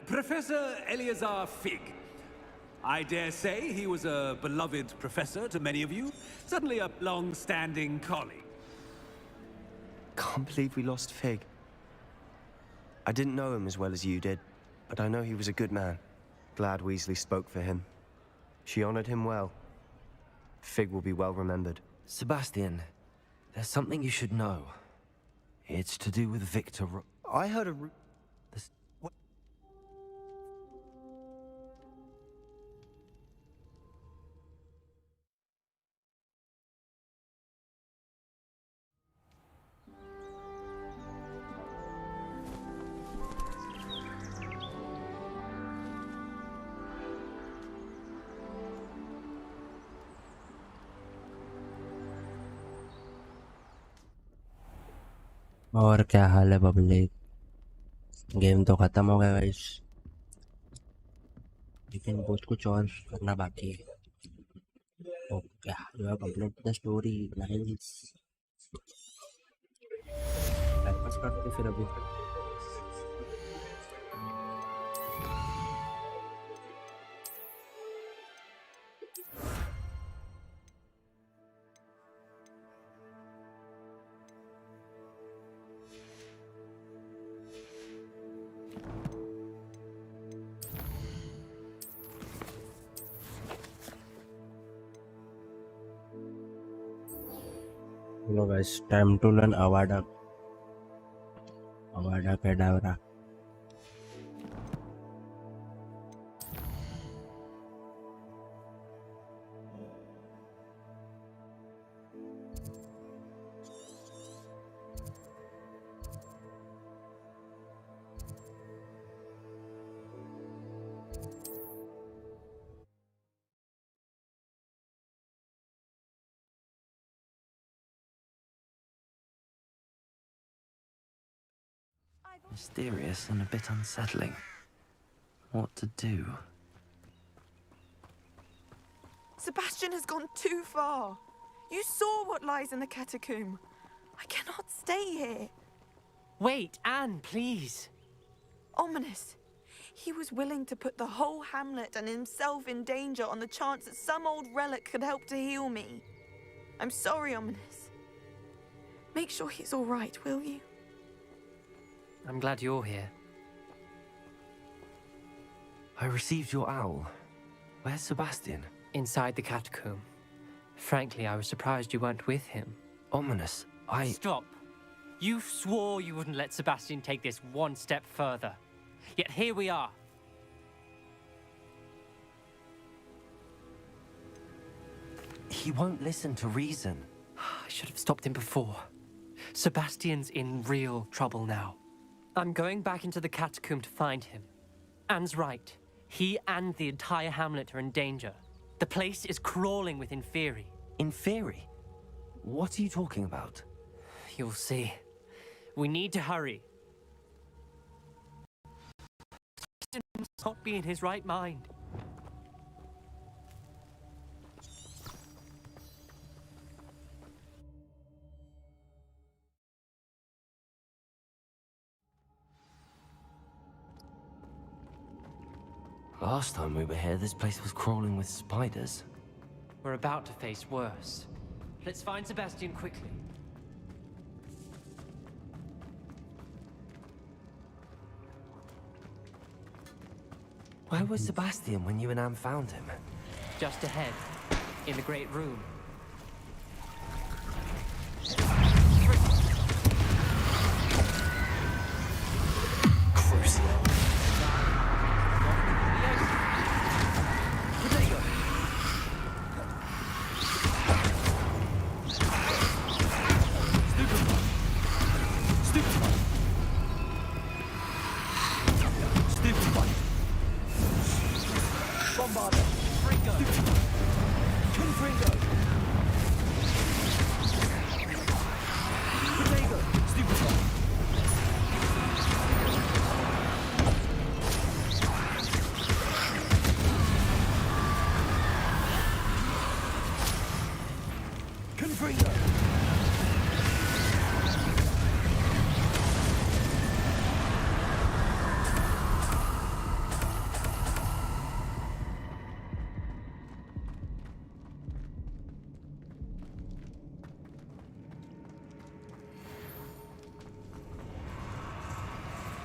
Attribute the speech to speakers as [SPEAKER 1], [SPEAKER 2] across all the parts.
[SPEAKER 1] Professor Eleazar Fig. I dare say he was a beloved professor to many of you. Certainly a long-standing colleague.
[SPEAKER 2] Can't believe we lost Fig. I didn't know him as well as you did, but I know he was a good man. Glad Weasley spoke for him. She honored him well. Fig will be well remembered.
[SPEAKER 3] Sebastian, there's something you should know. It's to do with Victor.
[SPEAKER 2] I heard a... What?
[SPEAKER 4] और क्या हाल है public? Game तो खत्म हो गया guys, लेकिन बहुत कुछ और करना बाकी है. Okay, you have completed the story. Nice. वापस करते फिर अभी. Hello guys, time to learn Avada Kedavra.
[SPEAKER 3] Mysterious and a bit unsettling. What to do?
[SPEAKER 5] Sebastian has gone too far. You saw what lies in the catacomb. I cannot stay here.
[SPEAKER 6] Wait, Anne, please.
[SPEAKER 5] Ominis. He was willing to put the whole hamlet and himself in danger on the chance that some old relic could help to heal me. I'm sorry, Ominis. Make sure he's all right, will you?
[SPEAKER 6] I'm glad you're here.
[SPEAKER 3] I received your owl. Where's Sebastian?
[SPEAKER 6] Inside the catacomb. Frankly, I was surprised you weren't with him.
[SPEAKER 3] Ominis,
[SPEAKER 6] Stop. You swore you wouldn't let Sebastian take this one step further. Yet here we are.
[SPEAKER 3] He won't listen to reason.
[SPEAKER 6] I should have stopped him before. Sebastian's in real trouble now. I'm going back into the catacomb to find him. Anne's right. He and the entire hamlet are in danger. The place is crawling with Inferi.
[SPEAKER 3] Inferi? What are you talking about?
[SPEAKER 6] You'll see. We need to hurry. Sebastian must not be in his right mind.
[SPEAKER 3] Last time we were here, this place was crawling with spiders.
[SPEAKER 6] We're about to face worse. Let's find Sebastian quickly.
[SPEAKER 3] Where was Sebastian when you and Anne found him?
[SPEAKER 6] Just ahead, in the great room.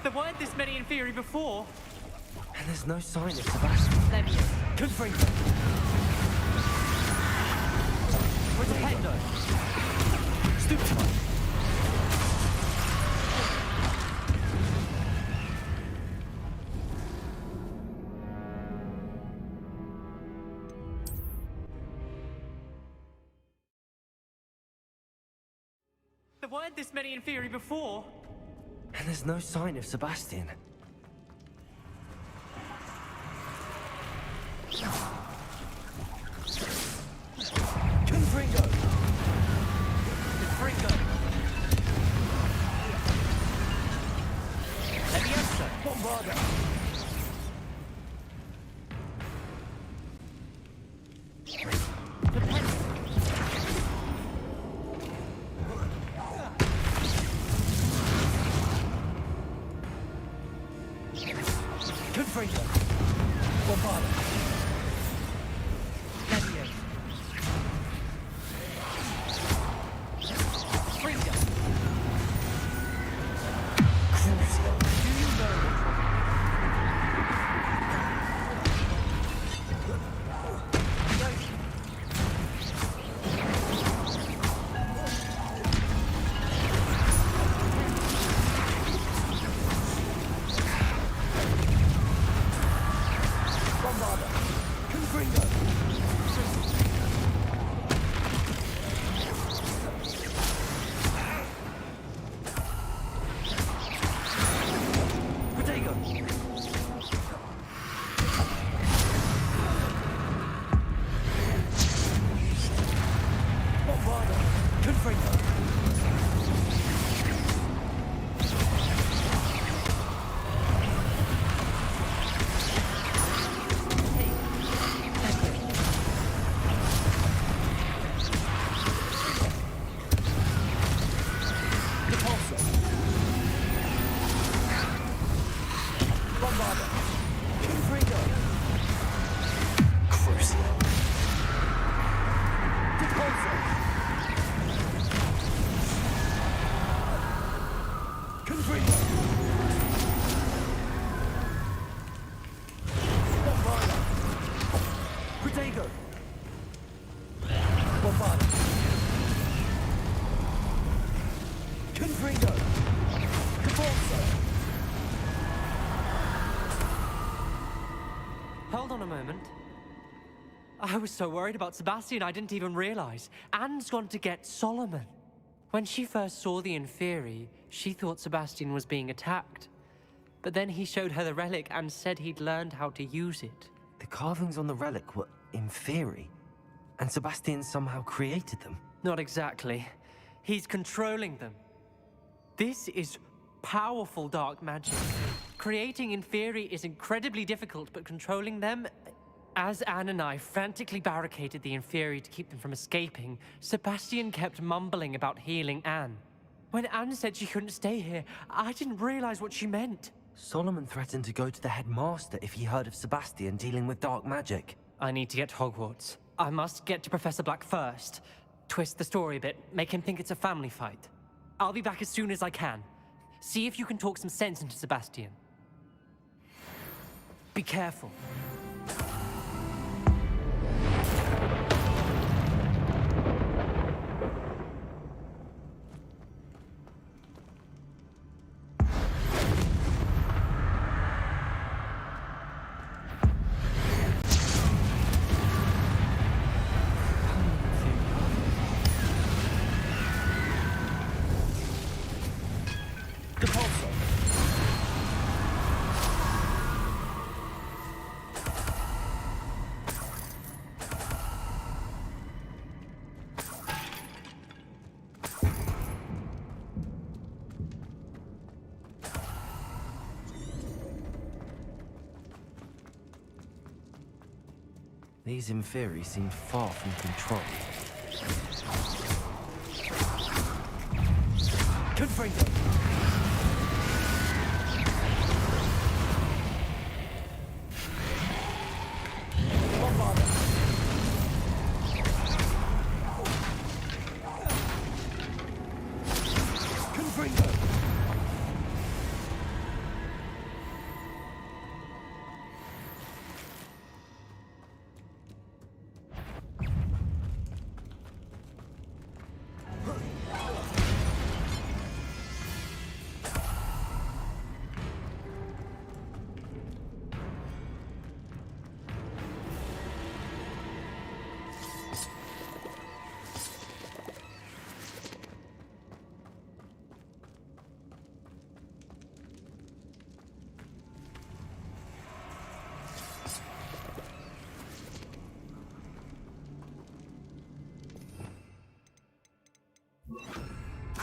[SPEAKER 6] There weren't this many Inferi before.
[SPEAKER 3] And there's no sign of Sebastian.
[SPEAKER 6] There he is.
[SPEAKER 3] Confringo!
[SPEAKER 6] Where's the head, though?
[SPEAKER 3] Stupefy!
[SPEAKER 6] There weren't this many Inferi before.
[SPEAKER 3] And there's no sign of Sebastian. Confringo!
[SPEAKER 6] Confringo! Leviosa!
[SPEAKER 3] Bombarda! Confringo! Bombarda!
[SPEAKER 6] Leviosa! Confringo! Do you know what
[SPEAKER 3] Bombarda! Confringo! Protego! Bombarda! Confringo! Repulsor! Bombarda! Confringo! Crucio! Repulsor! Confringo! Bombarda! Protego! Bombarda! Confringo! Repulsor!
[SPEAKER 6] Hold on a moment. I was so worried about Sebastian I didn't even realize. Anne's gone to get Solomon. When she first saw the Inferi, she thought Sebastian was being attacked. But then he showed her the relic and said he'd learned how to use it.
[SPEAKER 3] The carvings on the relic were Inferi, and Sebastian somehow created them.
[SPEAKER 6] Not exactly. He's controlling them. This is powerful dark magic. Creating Inferi is incredibly difficult, but controlling them... As Anne and I frantically barricaded the Inferi to keep them from escaping, Sebastian kept mumbling about healing Anne. When Anne said she couldn't stay here, I didn't realize what she meant.
[SPEAKER 3] Solomon threatened to go to the headmaster if he heard of Sebastian dealing with dark magic.
[SPEAKER 6] I need to get to Hogwarts. I must get to Professor Black first. Twist the story a bit, make him think it's a family fight. I'll be back as soon as I can. See if you can talk some sense into Sebastian. Be careful.
[SPEAKER 3] These Inferi seem far from control. Confringo! Bombarda! Confringo!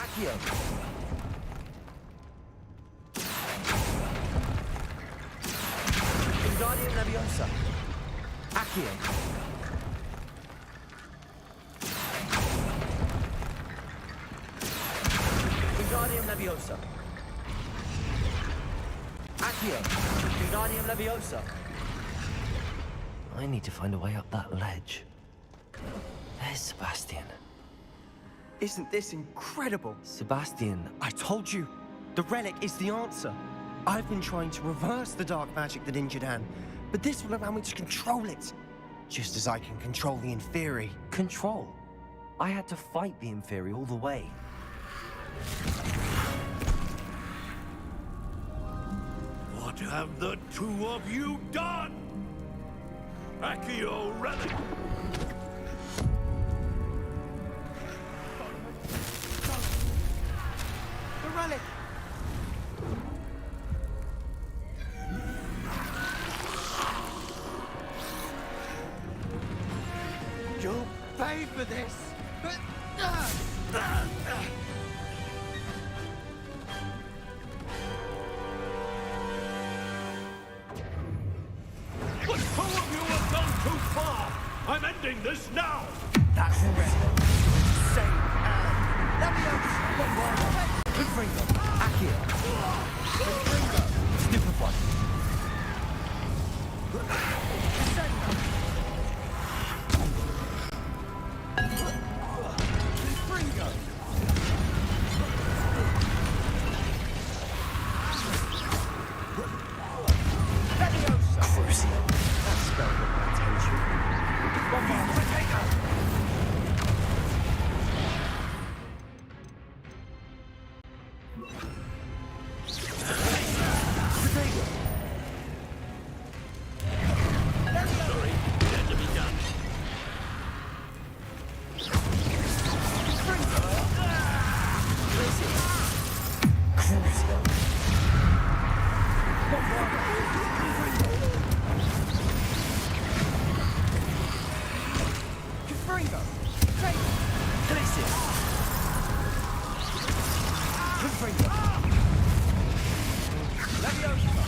[SPEAKER 3] Accio. Wingardium Leviosa. Accio. Wingardium Leviosa. Accio. Wingardium Leviosa. I need to find a way up that ledge. There's Sebastian.
[SPEAKER 2] Isn't this incredible?
[SPEAKER 3] Sebastian,
[SPEAKER 2] I told you, the relic is the answer. I've been trying to reverse the dark magic that injured Anne, but this will allow me to control it. Just as I can control the Inferi.
[SPEAKER 3] control. I had to fight the Inferi all the way.
[SPEAKER 1] What have the two of you done? Accio relic!
[SPEAKER 2] The relic! You'll pay for this!
[SPEAKER 1] The two of you have gone too far! I'm ending this now!
[SPEAKER 2] That's red. Save Anne. Leviosa! Bombard!
[SPEAKER 3] Confringo. Accio. Confringo. Stupefy.
[SPEAKER 2] Confringo! Leviosa!
[SPEAKER 3] Crucio.
[SPEAKER 2] That spell got my attention. Bombard! Potato!
[SPEAKER 1] Sorry, it had to be done.
[SPEAKER 3] Crucio.
[SPEAKER 2] Confringo!
[SPEAKER 3] Glacius. Confringo.
[SPEAKER 2] Leviosa!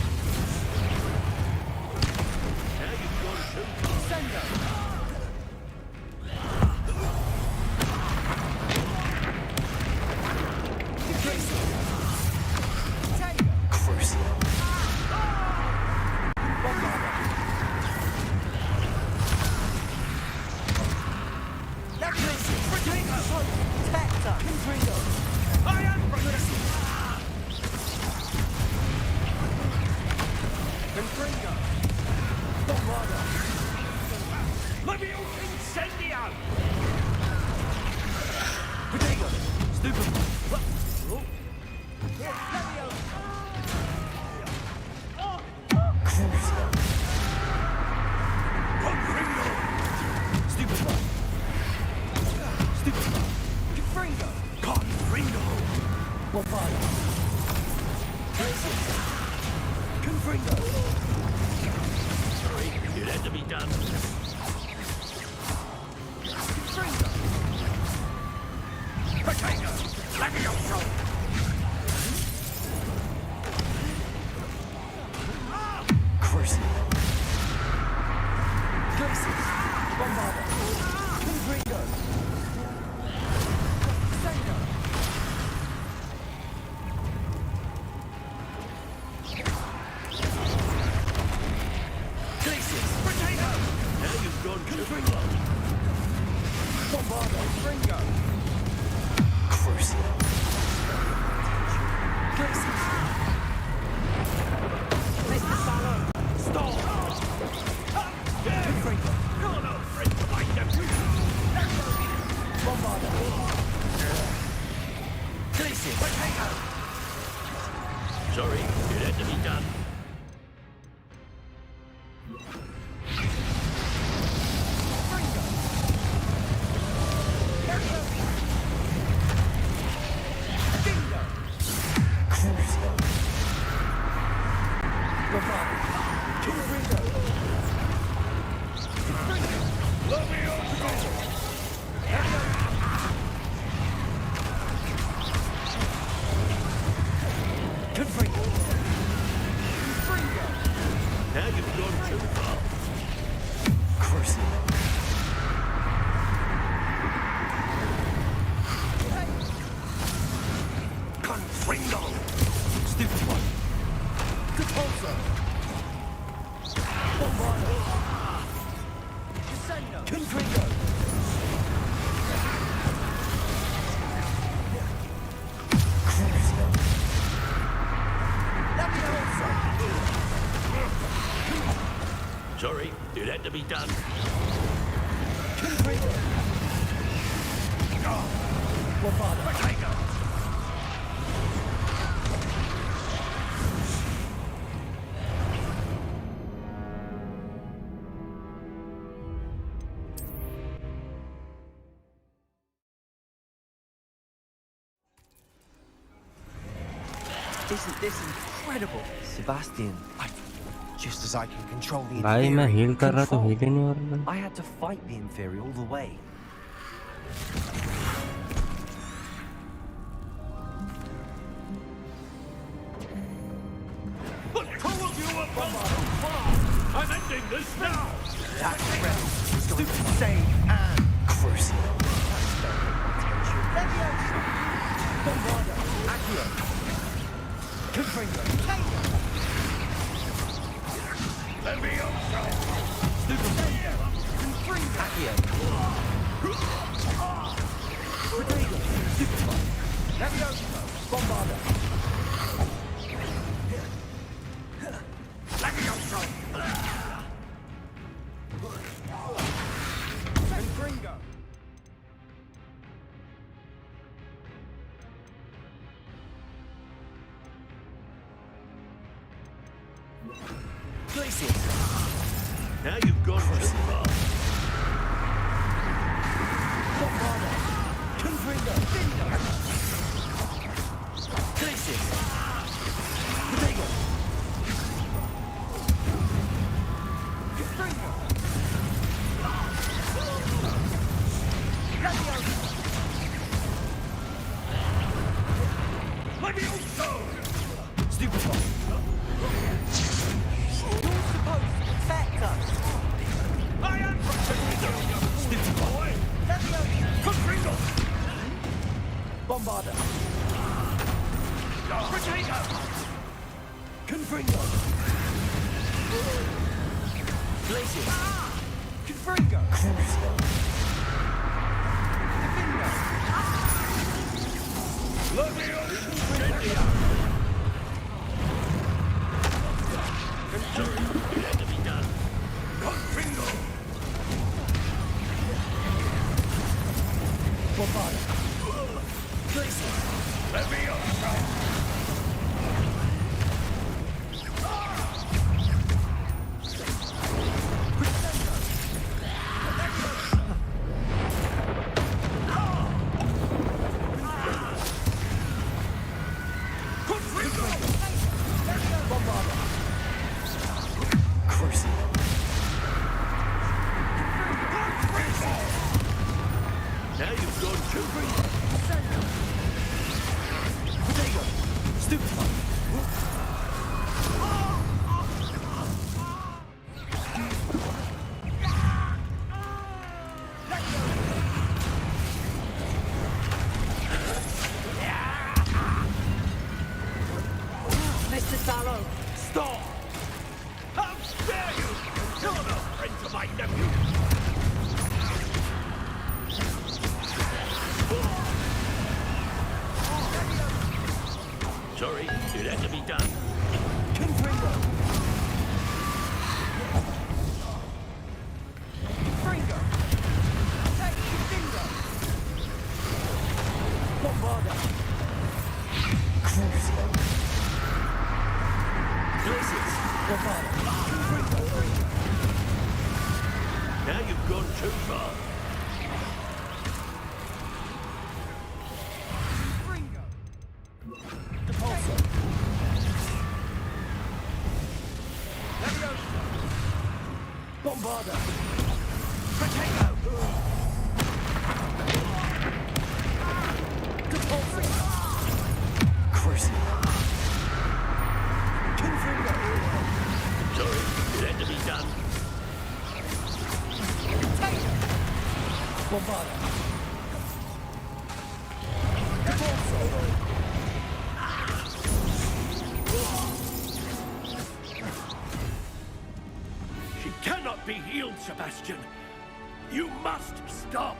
[SPEAKER 1] Now you've gone too far.
[SPEAKER 2] Sendo!
[SPEAKER 3] Crucio.
[SPEAKER 1] I am Leviosa incendium!
[SPEAKER 3] Potato. Stupefy. Crucio.
[SPEAKER 1] Confringo!
[SPEAKER 3] Stupefy. Stupefy.
[SPEAKER 2] Confringo!
[SPEAKER 1] Confringo!
[SPEAKER 3] Bombarda. Glacius. Confringo.
[SPEAKER 1] Sorry, it had to be done.
[SPEAKER 2] Confringo!
[SPEAKER 1] Potato! Leviosa!
[SPEAKER 3] Crucio. Glacius. Bombarda. Confringo.
[SPEAKER 2] Sendo!
[SPEAKER 3] Glacius.
[SPEAKER 1] Potato! Now you've gone too far.
[SPEAKER 3] Bombarda.
[SPEAKER 2] Confringo!
[SPEAKER 3] Crucio. Glacius.
[SPEAKER 1] Stop!
[SPEAKER 3] Confringo.
[SPEAKER 1] You're no friend to my nephew!
[SPEAKER 3] Bombarda. Glacius.
[SPEAKER 1] Potato! Sorry, it had to be done.
[SPEAKER 3] Crucio. Bombarda. Confringo.
[SPEAKER 2] Isn't this incredible? Sebastian, just as I can control the
[SPEAKER 4] भाई मैं
[SPEAKER 2] Inferi.
[SPEAKER 4] Heal कर रहा तो
[SPEAKER 3] Control.
[SPEAKER 4] Heal ही नहीं हो रहा।
[SPEAKER 3] I had to fight the Inferi all the way.
[SPEAKER 1] But two of you have gone too far! I'm ending this now!
[SPEAKER 2] That's rebel. Stupid save and crucial. Bombarda. Accio. Confringo.
[SPEAKER 1] Leviosa!
[SPEAKER 2] Stupid save. Confringo. Accio. Protego. Stupid. Leviosa. Bombarda.
[SPEAKER 1] Leviosa!
[SPEAKER 2] Confringo. Glacius.
[SPEAKER 1] Now you've gone too far.
[SPEAKER 2] Bombarda. Confringo. Glacius. Protego. Confringo.
[SPEAKER 1] Leviosa!
[SPEAKER 2] Stupefy. You're supposed to protect us.
[SPEAKER 1] I am protecting you!
[SPEAKER 2] Stupefy.
[SPEAKER 1] Confringo!
[SPEAKER 2] Bombarda.
[SPEAKER 1] Protego!
[SPEAKER 2] Confringo. Glacius. Confringo. Crucial. Defendo.
[SPEAKER 1] Leviosa! Confringo!
[SPEAKER 2] Bombarda. Glacius.
[SPEAKER 1] Leviosa!
[SPEAKER 2] Bombarda. Crucial.
[SPEAKER 1] Now you've gone too far.
[SPEAKER 2] Protego. Stupefy.
[SPEAKER 1] Mr. Sallow, stop! How dare you! You're no friend to my nephew! Sorry, it had to be done.
[SPEAKER 2] Confringo. Confringo. Confringo. Bombarda. Crucial. Glacius. Bombarda. Confringo.
[SPEAKER 1] Now you've gone too far.
[SPEAKER 2] Confringo. Depulso. Leviosa. Bombarda. Protego. Depulso. Crucial. Confringo.
[SPEAKER 1] Sorry, it had to be done.
[SPEAKER 2] Bombarda. Depulso.
[SPEAKER 1] She cannot be healed, Sebastian. You must stop.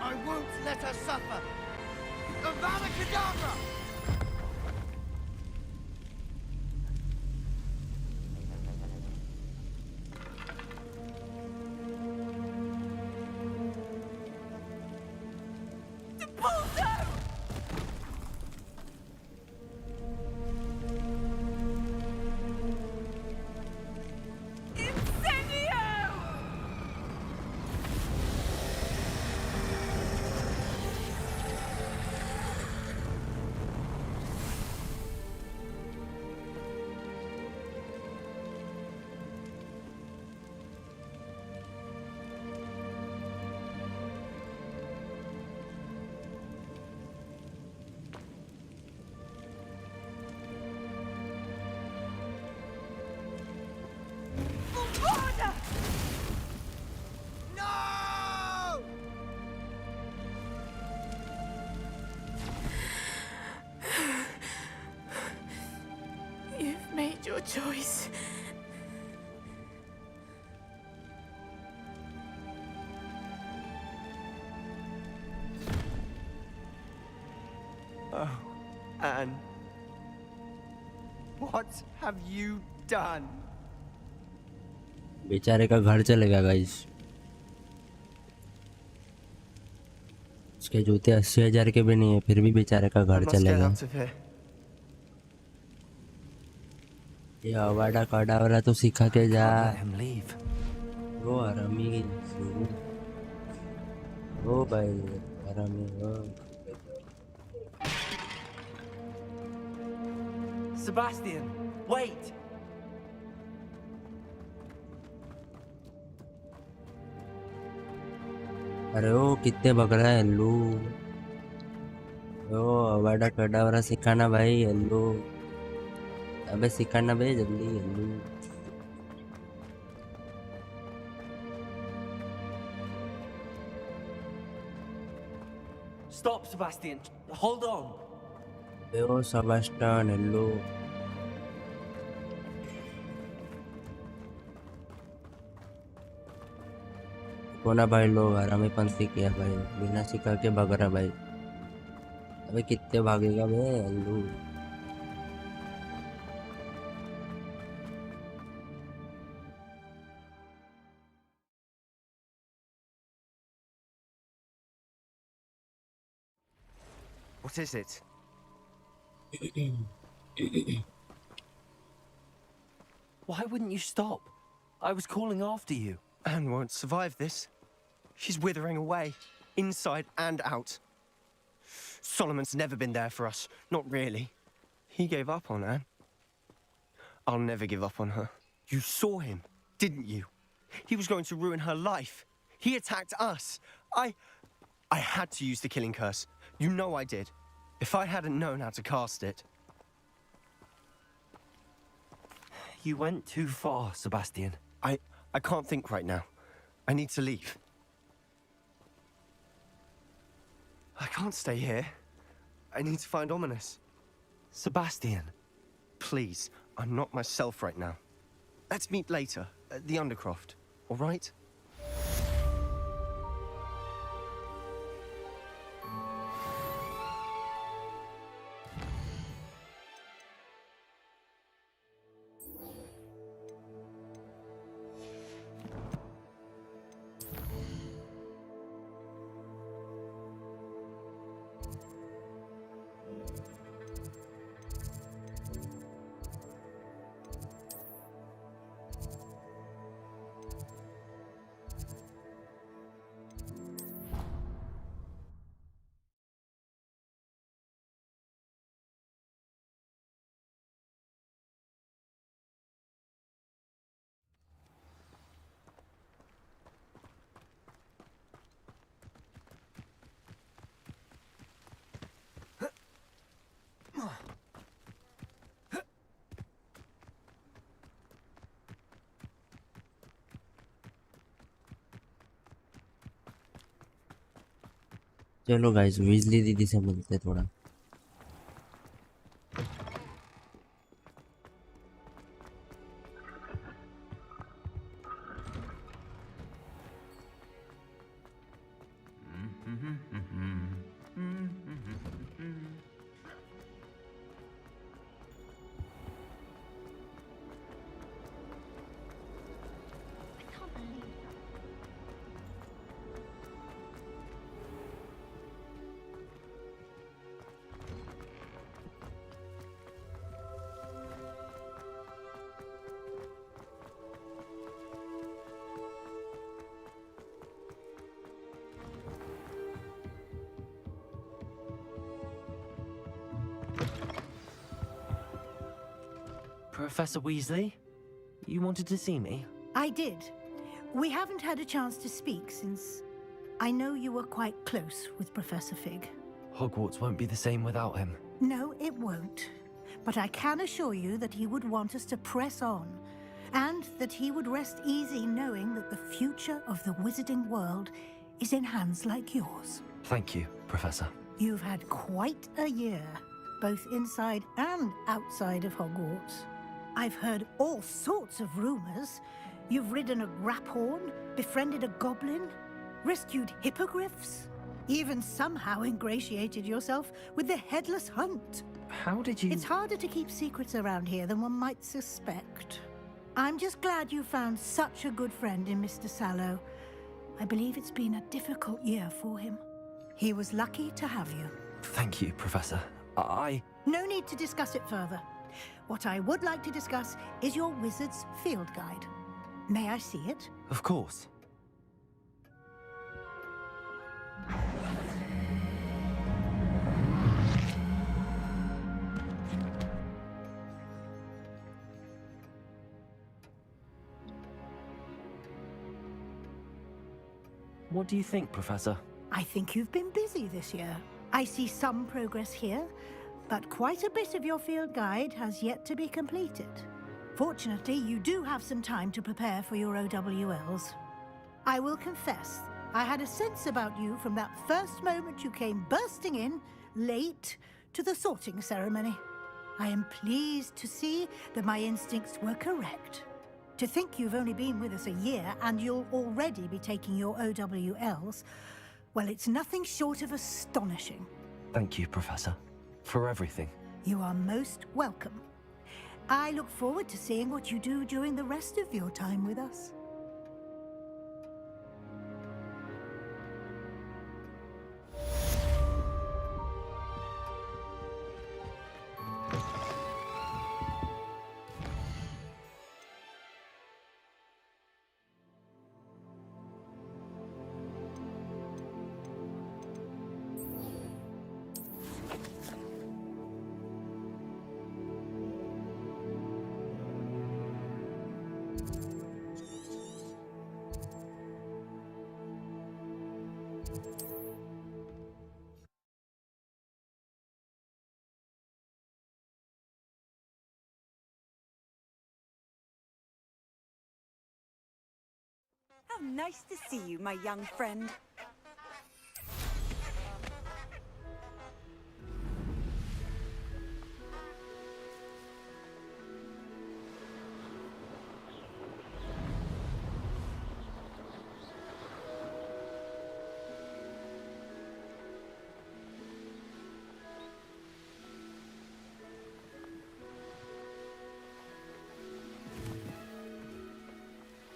[SPEAKER 2] I won't let her suffer. Avada Kedavra!
[SPEAKER 5] choice.
[SPEAKER 2] Oh, Anne. What have you done?
[SPEAKER 4] बेचारे का घर चलेगा guys. उसके जूते 80,000 के भी नहीं है, फिर भी बेचारे का
[SPEAKER 2] I
[SPEAKER 4] घर
[SPEAKER 2] must get
[SPEAKER 4] चलेगा।
[SPEAKER 2] out of here.
[SPEAKER 4] ये अवाडा कडावरा तो सिखा के जा।
[SPEAKER 3] Can't let him leave.
[SPEAKER 4] वो हरामी, ओ भाई हरामी हो।
[SPEAKER 3] Sebastian, wait!
[SPEAKER 4] अरे ओ कितने भग रहा है हेल्लू। ओ अवाडा कडावरा सिखाना भाई हेल्लू। अबे सिखाना भाई जल्दी hello.
[SPEAKER 3] Stop, Sebastian. Hold on.
[SPEAKER 4] ओ सेबास्टियन हेल्लू। कोना भाई लोग हरामी पंथी किया भाई, बिना सिखा के भग रहा भाई। अबे कितने भागेगा बे हेल्लू।
[SPEAKER 2] What is it?
[SPEAKER 3] Why wouldn't you stop? I was calling after you.
[SPEAKER 2] Anne won't survive this. She's withering away, inside and out. Solomon's never been there for us. Not really. He gave up on Anne. I'll never give up on her. You saw him, didn't you? He was going to ruin her life. He attacked us. I had to use the killing curse. You know I did. If I hadn't known how to cast it...
[SPEAKER 3] You went too far, Sebastian.
[SPEAKER 2] I can't think right now. I need to leave. I can't stay here. I need to find Ominis.
[SPEAKER 3] Sebastian.
[SPEAKER 2] Please, I'm not myself right now. Let's meet later, at the Undercroft, all right?
[SPEAKER 4] चलो guys Weasley दीदी से मिलते थोड़ा।
[SPEAKER 3] Professor Weasley, you wanted to see me?
[SPEAKER 7] I did. We haven't had a chance to speak since I know you were quite close with Professor Fig.
[SPEAKER 3] Hogwarts won't be the same without him.
[SPEAKER 7] No, it won't. But I can assure you that he would want us to press on, and that he would rest easy knowing that the future of the wizarding world is in hands like yours.
[SPEAKER 3] Thank you, Professor.
[SPEAKER 7] You've had quite a year, both inside and outside of Hogwarts. I've heard all sorts of rumors. You've ridden a graphorn, befriended a goblin, rescued hippogriffs, even somehow ingratiated yourself with the headless hunt.
[SPEAKER 3] How did you...
[SPEAKER 7] It's harder to keep secrets around here than one might suspect. I'm just glad you found such a good friend in Mr. Sallow. I believe it's been a difficult year for him. He was lucky to have you.
[SPEAKER 3] Thank you, Professor.
[SPEAKER 7] No need to discuss it further. What I would like to discuss is your wizard's field guide. May I see it?
[SPEAKER 3] Of course. What do you think, Professor?
[SPEAKER 7] I think you've been busy this year. I see some progress here, but quite a bit of your field guide has yet to be completed. Fortunately, you do have some time to prepare for your OWLs. I will confess, I had a sense about you from that first moment you came bursting in, late, to the sorting ceremony. I am pleased to see that my instincts were correct. To think you've only been with us a year and you'll already be taking your OWLs, well, it's nothing short of astonishing.
[SPEAKER 3] Thank you, Professor, for everything.
[SPEAKER 7] You are most welcome. I look forward to seeing what you do during the rest of your time with us.
[SPEAKER 8] How nice to see you, my young friend.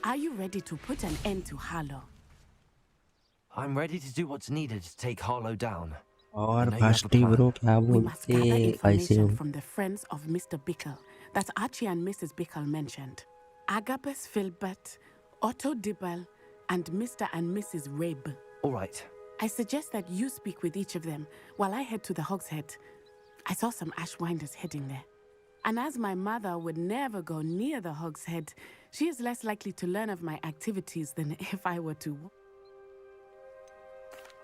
[SPEAKER 8] Are you ready to put an end to Harlow?
[SPEAKER 3] I'm ready to do what's needed to take Harlow down.
[SPEAKER 4] और
[SPEAKER 3] I know you have a
[SPEAKER 4] फास्टी
[SPEAKER 3] plan.
[SPEAKER 4] Bro क्या
[SPEAKER 8] We must gather
[SPEAKER 4] बोलते ऐसे
[SPEAKER 8] information
[SPEAKER 4] हो
[SPEAKER 8] from the friends of Mr. Bickle that Archie and Mrs. Bickle mentioned. Agabus Filbert, Otto Dibble, and Mr. and Mrs. Rabe.
[SPEAKER 3] All right.
[SPEAKER 8] I suggest that you speak with each of them while I head to the Hogshead. I saw some Ashwinders heading there. And as my mother would never go near the Hogshead, she is less likely to learn of my activities than if I were to.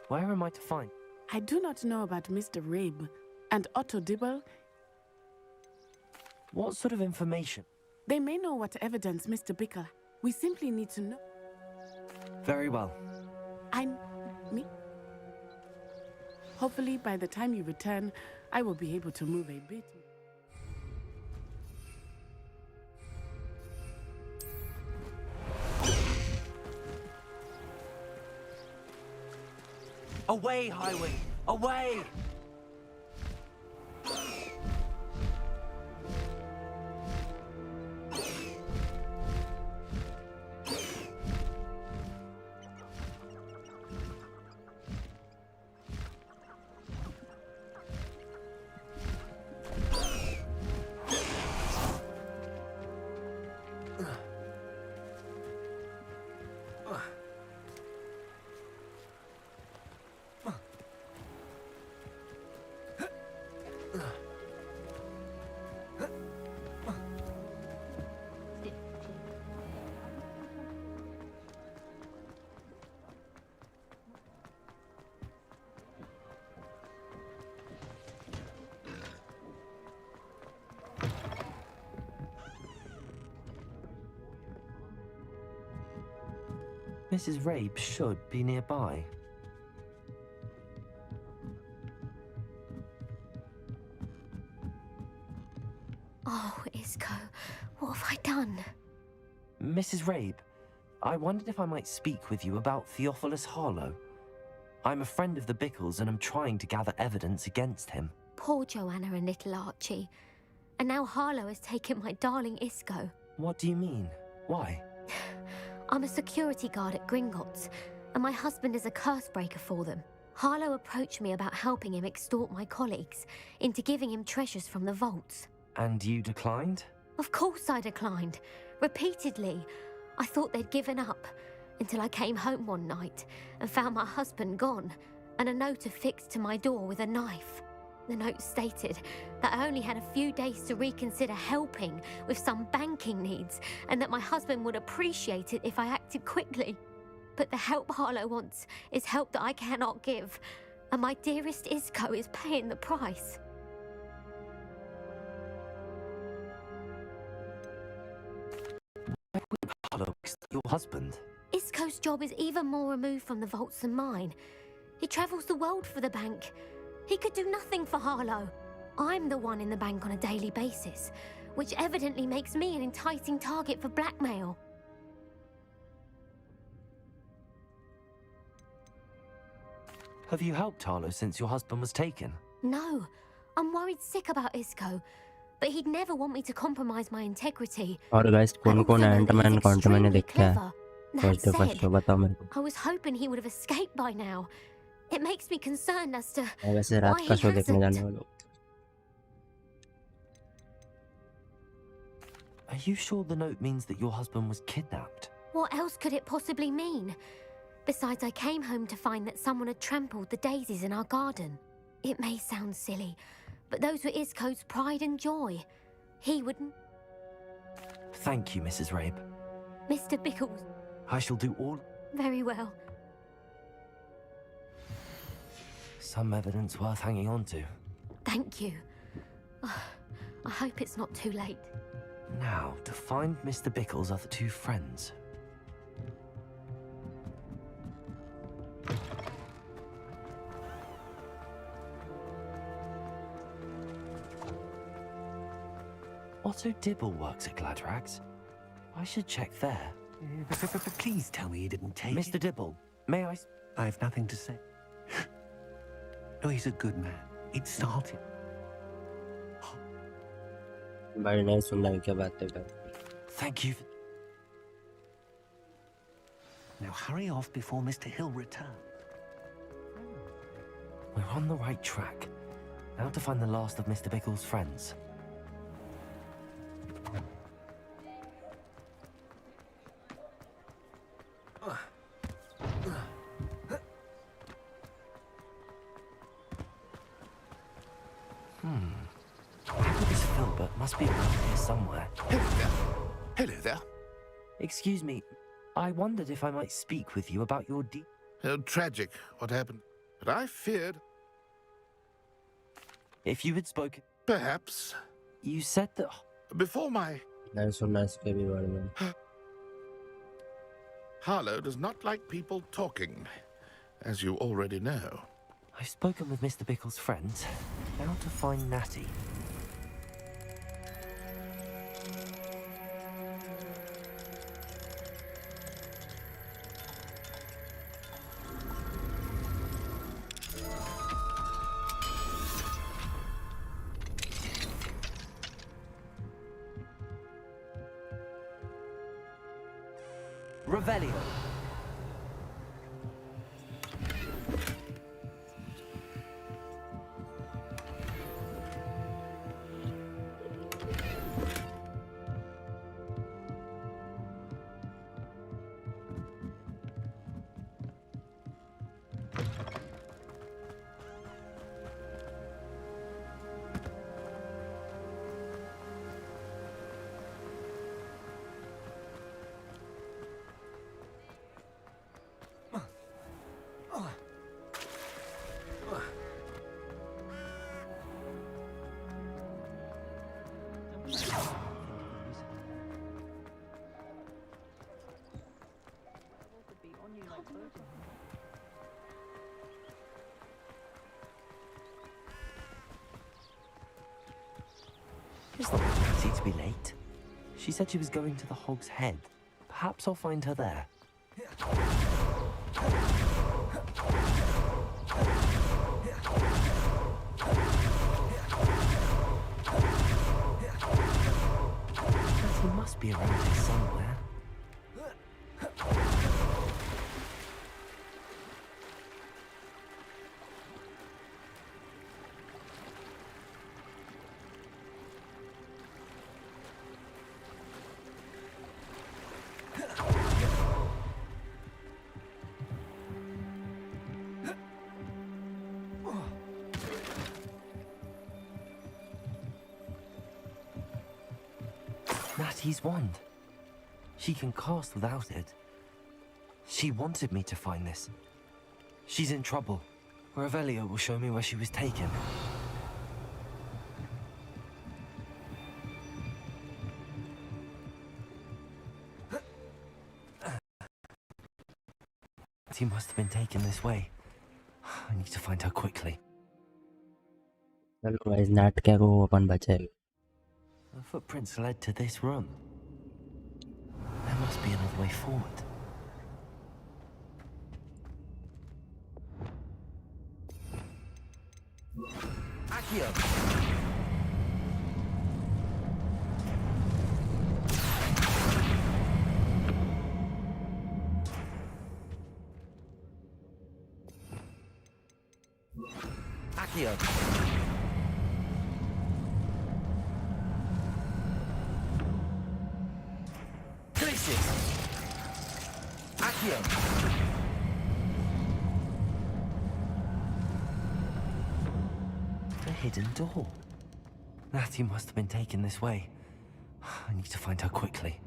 [SPEAKER 3] Where am I to find?
[SPEAKER 8] I do not know about Mr. Rabe and Otto Dibble.
[SPEAKER 3] What sort of information?
[SPEAKER 8] They may know what evidence Mr. Bickle. We simply need to know.
[SPEAKER 3] Very well.
[SPEAKER 8] Me? Hopefully, by the time you return, I will be able to move a bit.
[SPEAKER 3] Away, Highway! Away! Mrs. Rabe should be nearby.
[SPEAKER 9] Oh, Isco, what have I done?
[SPEAKER 3] Mrs. Rabe, I wondered if I might speak with you about Theophilus Harlow. I'm a friend of the Bickles and I'm trying to gather evidence against him.
[SPEAKER 9] Poor Joanna and little Archie. And now Harlow has taken my darling Isco.
[SPEAKER 3] What do you mean? Why?
[SPEAKER 9] I'm a security guard at Gringotts, and my husband is a curse breaker for them. Harlow approached me about helping him extort my colleagues into giving him treasures from the vaults.
[SPEAKER 3] And you declined?
[SPEAKER 9] Of course I declined. Repeatedly. I thought they'd given up, until I came home one night and found my husband gone, and a note affixed to my door with a knife. The note stated that I only had a few days to reconsider helping with some banking needs, and that my husband would appreciate it if I acted quickly. But the help Harlow wants is help that I cannot give, and my dearest Isco is paying the price.
[SPEAKER 3] Why would Harlow extort your husband?
[SPEAKER 9] Isco's job is even more removed from the vaults than mine. He travels the world for the bank. He could do nothing for Harlow. I'm the one in the bank on a daily basis, which evidently makes me an enticing target for blackmail.
[SPEAKER 3] Have you helped Harlow since your husband was taken?
[SPEAKER 9] No, I'm worried sick about Isco, but he'd never want me to compromise my integrity.
[SPEAKER 4] और guys कौन-कौन Ant-Man can't मैंने देखा है?
[SPEAKER 9] That
[SPEAKER 4] first
[SPEAKER 9] said,
[SPEAKER 4] बताओ मेरे को।
[SPEAKER 9] I was hoping he would have escaped by now. It makes me concerned as to
[SPEAKER 4] वैसे
[SPEAKER 9] why
[SPEAKER 4] रात
[SPEAKER 9] he
[SPEAKER 4] का शो देखने
[SPEAKER 9] hasn't.
[SPEAKER 4] जाने वाले हो।
[SPEAKER 3] Are you sure the note means that your husband was kidnapped?
[SPEAKER 9] What else could it possibly mean? Besides, I came home to find that someone had trampled the daisies in our garden. It may sound silly, but those were Isco's pride and joy. He wouldn't.
[SPEAKER 3] Thank you, Mrs. Rabe.
[SPEAKER 9] Mr. Bickles.
[SPEAKER 3] I shall do all...
[SPEAKER 9] Very well.
[SPEAKER 3] Some evidence worth hanging on to.
[SPEAKER 9] Thank you. I hope it's not too late.
[SPEAKER 3] Now, to find Mr. Bickles' other two friends. Otto Dibble works at Gladrags. I should check there.
[SPEAKER 1] Please tell me he didn't take
[SPEAKER 3] Mr.
[SPEAKER 1] it.
[SPEAKER 3] Dibble, may I...
[SPEAKER 1] I have nothing to say. No, he's a good man. It started.
[SPEAKER 4] भाई नहीं सुनना है क्या बातें कर।
[SPEAKER 3] Thank you.
[SPEAKER 1] Now hurry off before Mr. Hill returns.
[SPEAKER 3] We're on the right track. Now to find the last of Mr. Bickles' friends. This Filbert must be around here somewhere.
[SPEAKER 10] Hello there. Hello there.
[SPEAKER 3] Excuse me, I wondered if I might speak with you about your
[SPEAKER 10] Tragic, what happened. But I feared.
[SPEAKER 3] If you had spoken...
[SPEAKER 10] Perhaps.
[SPEAKER 3] You said that...
[SPEAKER 10] Before my...
[SPEAKER 4] नहीं सुनना इसके भी बारे में।
[SPEAKER 10] Harlow does not like people talking, as you already know.
[SPEAKER 3] I've spoken with Mr. Bickles' friends. Now to find Natty. Revelio.
[SPEAKER 1] Is that
[SPEAKER 3] to be late. She said she was going to the Hog's Head. Perhaps I'll find her there. He must be around here somewhere. Natty's wand. She can cast without it. She wanted me to find this. She's in trouble. Revelio will show me where she was taken. She must have been taken this way. I need to find her quickly.
[SPEAKER 4] चलो guys नाट क्या को अपन बचाएगा.
[SPEAKER 3] The footprints led to this room. There must be another way forward. Accio! Accio! Accio! The hidden door. Natty must have been taken this way. I need to find her quickly.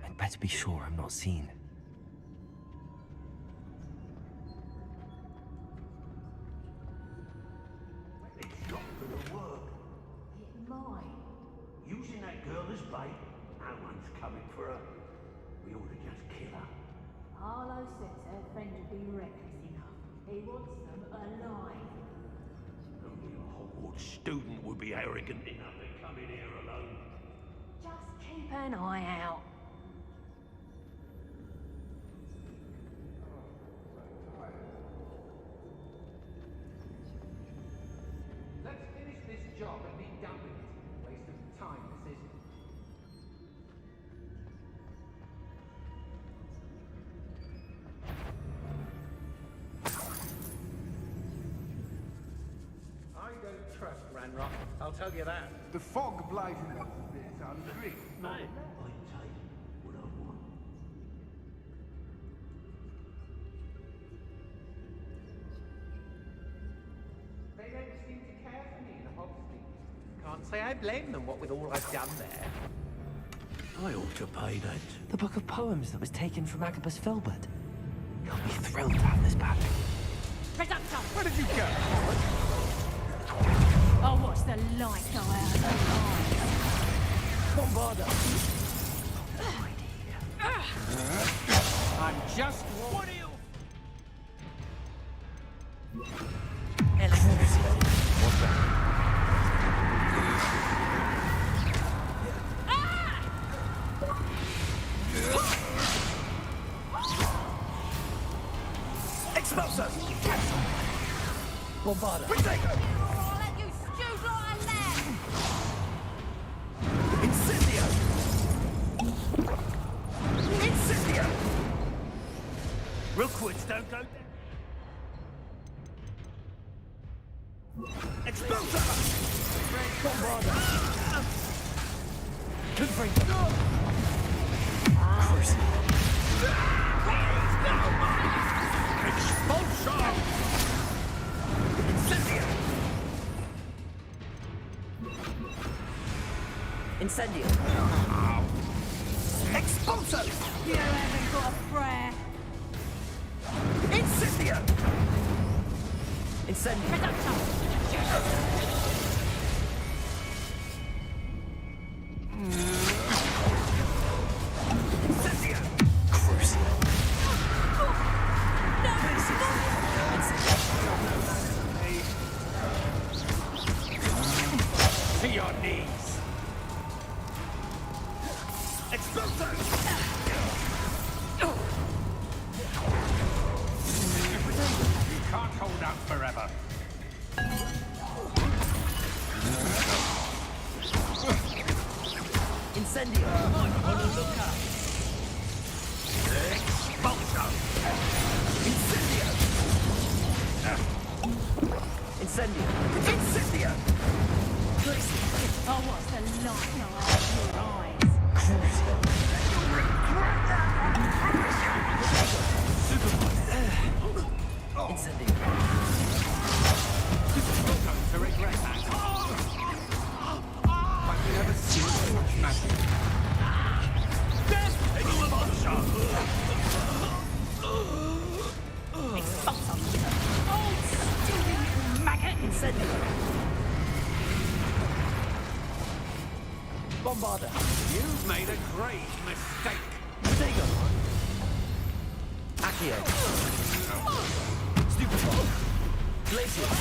[SPEAKER 3] I'd better be sure I'm not seen.
[SPEAKER 11] Using that girl as bait, no one's coming for her. We ought to just kill her.
[SPEAKER 12] Harlow says her friend would be reckless enough. He wants them alive.
[SPEAKER 11] Only a Hogwarts student would be arrogant enough to come in here alone.
[SPEAKER 12] Just keep an eye out.
[SPEAKER 13] Let's finish this job and be done with it. Waste of time, this is. I don't trust Ranrock, I'll tell you that.
[SPEAKER 14] The fog blighted us a bit under it.
[SPEAKER 11] Mate, I take what I want.
[SPEAKER 13] They don't seem to care for me in Hogsmeade. Can't say I blame them, what with all I've done there.
[SPEAKER 11] I ought to pay that.
[SPEAKER 3] The book of poems that was taken from Agabus Filbert. He'll be thrilled to have this back.
[SPEAKER 12] Reductor!
[SPEAKER 14] Where did you go?
[SPEAKER 12] Oh, what's the light go out of the
[SPEAKER 11] Bombarda!
[SPEAKER 13] I'm just... What are you...
[SPEAKER 11] Expulsor! Bombarda!
[SPEAKER 12] I'll let you stew like a lamb!
[SPEAKER 11] Incendio! Incendio! Rookwoods don't go down. Expulsor! Bombarda! Confront! Crucible! Expulsor! Incendio!
[SPEAKER 15] Incendio!
[SPEAKER 11] Expulsor!
[SPEAKER 12] You haven't got a prayer!
[SPEAKER 11] Incendio!
[SPEAKER 1] To your knees. Explosion!
[SPEAKER 11] You can't hold out forever.
[SPEAKER 3] Incendio!
[SPEAKER 1] Expulsion!
[SPEAKER 3] Incendio! Incendio! Incendio!
[SPEAKER 12] Oh, what's the light in your eyes?
[SPEAKER 3] Incendio!
[SPEAKER 1] Going to regret that. I've never seen so much magic. Expulsion!
[SPEAKER 12] Expulsion! Oh, stupid maggot!
[SPEAKER 3] Incendio! Bombarda!
[SPEAKER 1] You've made a great mistake.
[SPEAKER 3] Stego! Accio! Stupefy! Glacier!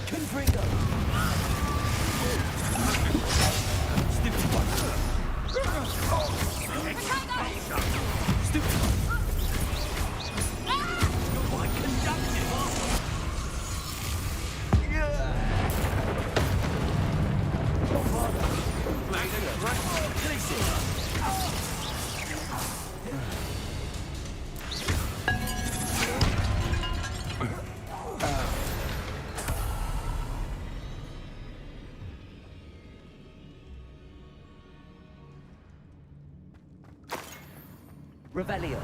[SPEAKER 3] Confringo! Revelio.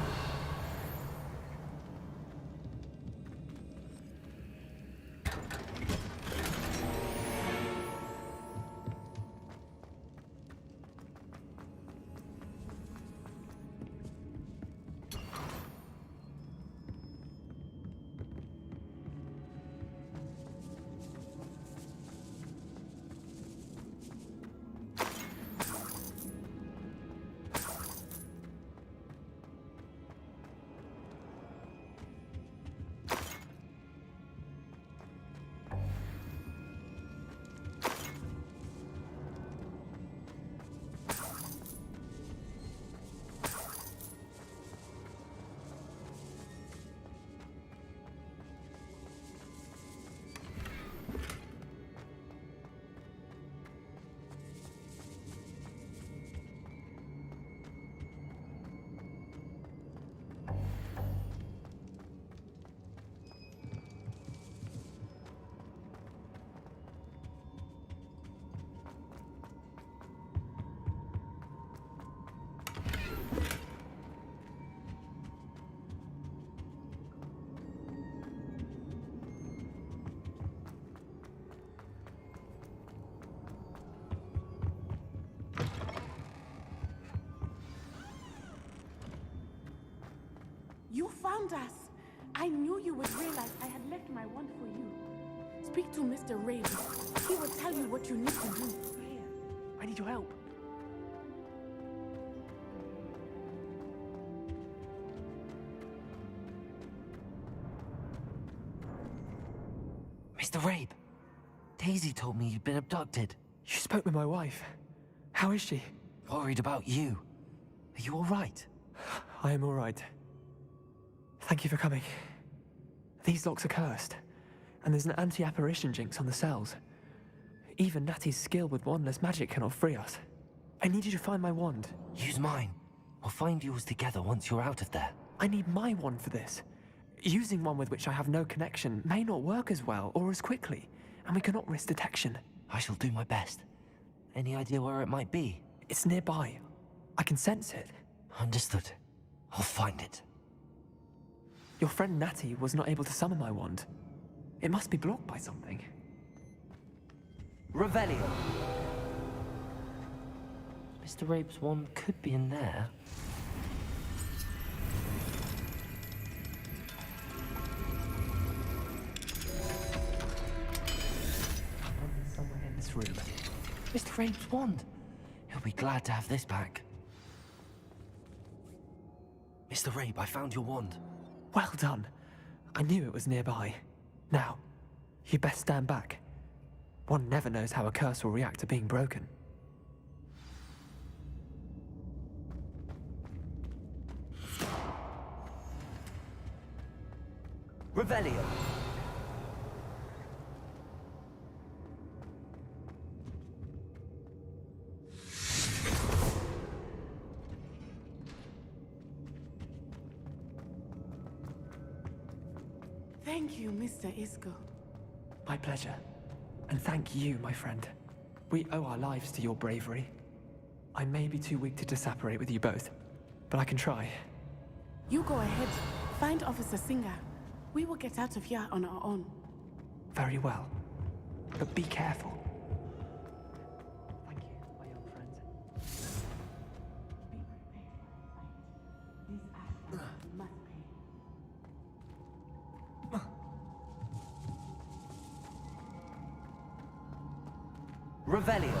[SPEAKER 8] You found us. I knew you would realize I had left my wand for you. Speak to Mr. Raven. He will tell you what you need to do.
[SPEAKER 6] Here, I need your help.
[SPEAKER 3] Mr. Rabe, Daisy told me you'd been abducted.
[SPEAKER 6] You spoke with my wife. How is she?
[SPEAKER 3] Worried about you. Are you all right?
[SPEAKER 6] I am all right. Thank you for coming. These locks are cursed, and there's an anti-apparition jinx on the cells. Even Natty's skill with wandless magic cannot free us. I need you to find my wand.
[SPEAKER 3] Use mine. We'll find yours together once you're out of there.
[SPEAKER 6] I need my wand for this. Using one with which I have no connection may not work as well or as quickly, and we cannot risk detection.
[SPEAKER 3] I shall do my best. Any idea where it might be?
[SPEAKER 6] It's nearby. I can sense it.
[SPEAKER 3] Understood. I'll find it.
[SPEAKER 6] Your friend Natty was not able to summon my wand. It must be blocked by something.
[SPEAKER 3] Revelio. Mr. Rabe's wand could be in there. this room. Mr. Rabe's wand. He'll be glad to have this back. Mr. Rabe, I found your wand.
[SPEAKER 6] Well done. I knew it was nearby. Now, you best stand back. One never knows how a curse will react to being broken.
[SPEAKER 3] Revelio.
[SPEAKER 8] Thank you, Mr. Isco.
[SPEAKER 6] My pleasure. And thank you, my friend. We owe our lives to your bravery. I may be too weak to disapparate with you both, but I can try.
[SPEAKER 8] You go ahead. Find Officer Singer. We will get out of here on our own.
[SPEAKER 6] Very well. But be careful. Thank you, my young friend.
[SPEAKER 8] These Ashlands must pay.
[SPEAKER 3] Revelio.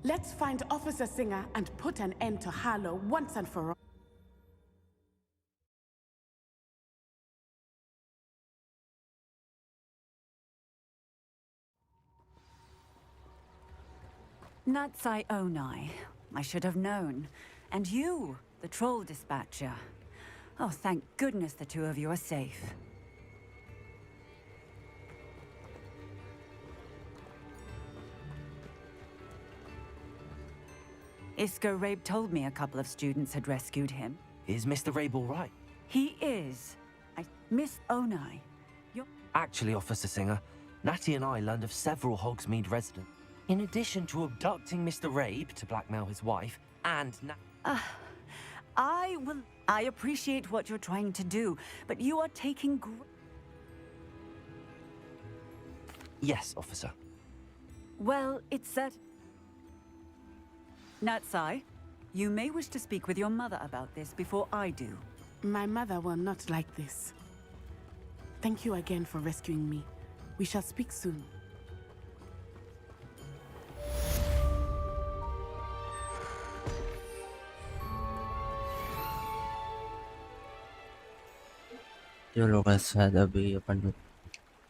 [SPEAKER 8] Let's find Officer Singer and put an end to Harlow once and for all.
[SPEAKER 15] Natsai Onai. I should have known. And you, the troll dispatcher. Oh, thank goodness the two of you are safe. Isco Rabe told me a couple of students had rescued him.
[SPEAKER 3] Is Mr. Rabe all right?
[SPEAKER 15] He is. Miss Onai.
[SPEAKER 3] Actually, Officer Singer, Natty and I learned of several Hogsmeade residents. In addition to abducting Mr. Rabe to blackmail his wife, and
[SPEAKER 15] I appreciate what you're trying to do, but you are taking
[SPEAKER 3] Yes, officer.
[SPEAKER 15] Well, it's that... Natsai, you may wish to speak with your mother about this before I do.
[SPEAKER 8] My mother will not like this. Thank you again for rescuing me. We shall speak soon.
[SPEAKER 4] जो लोग शायद अभी अपन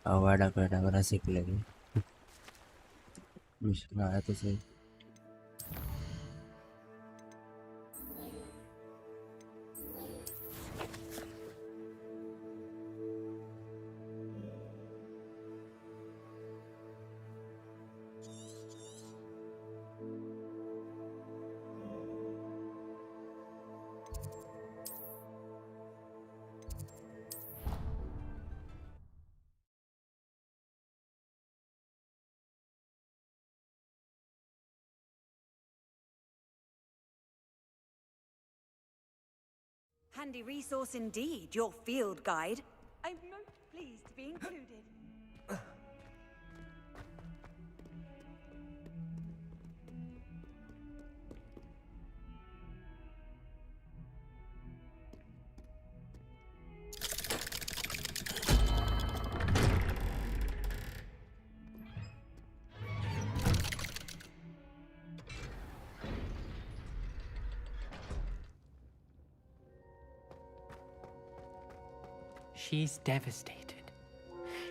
[SPEAKER 4] आवाड़ा पेड़ा सीख लेंगे मुश्किल आया तो सही
[SPEAKER 15] Handy resource indeed, your field guide. I'm most pleased to be included.
[SPEAKER 6] She's devastated.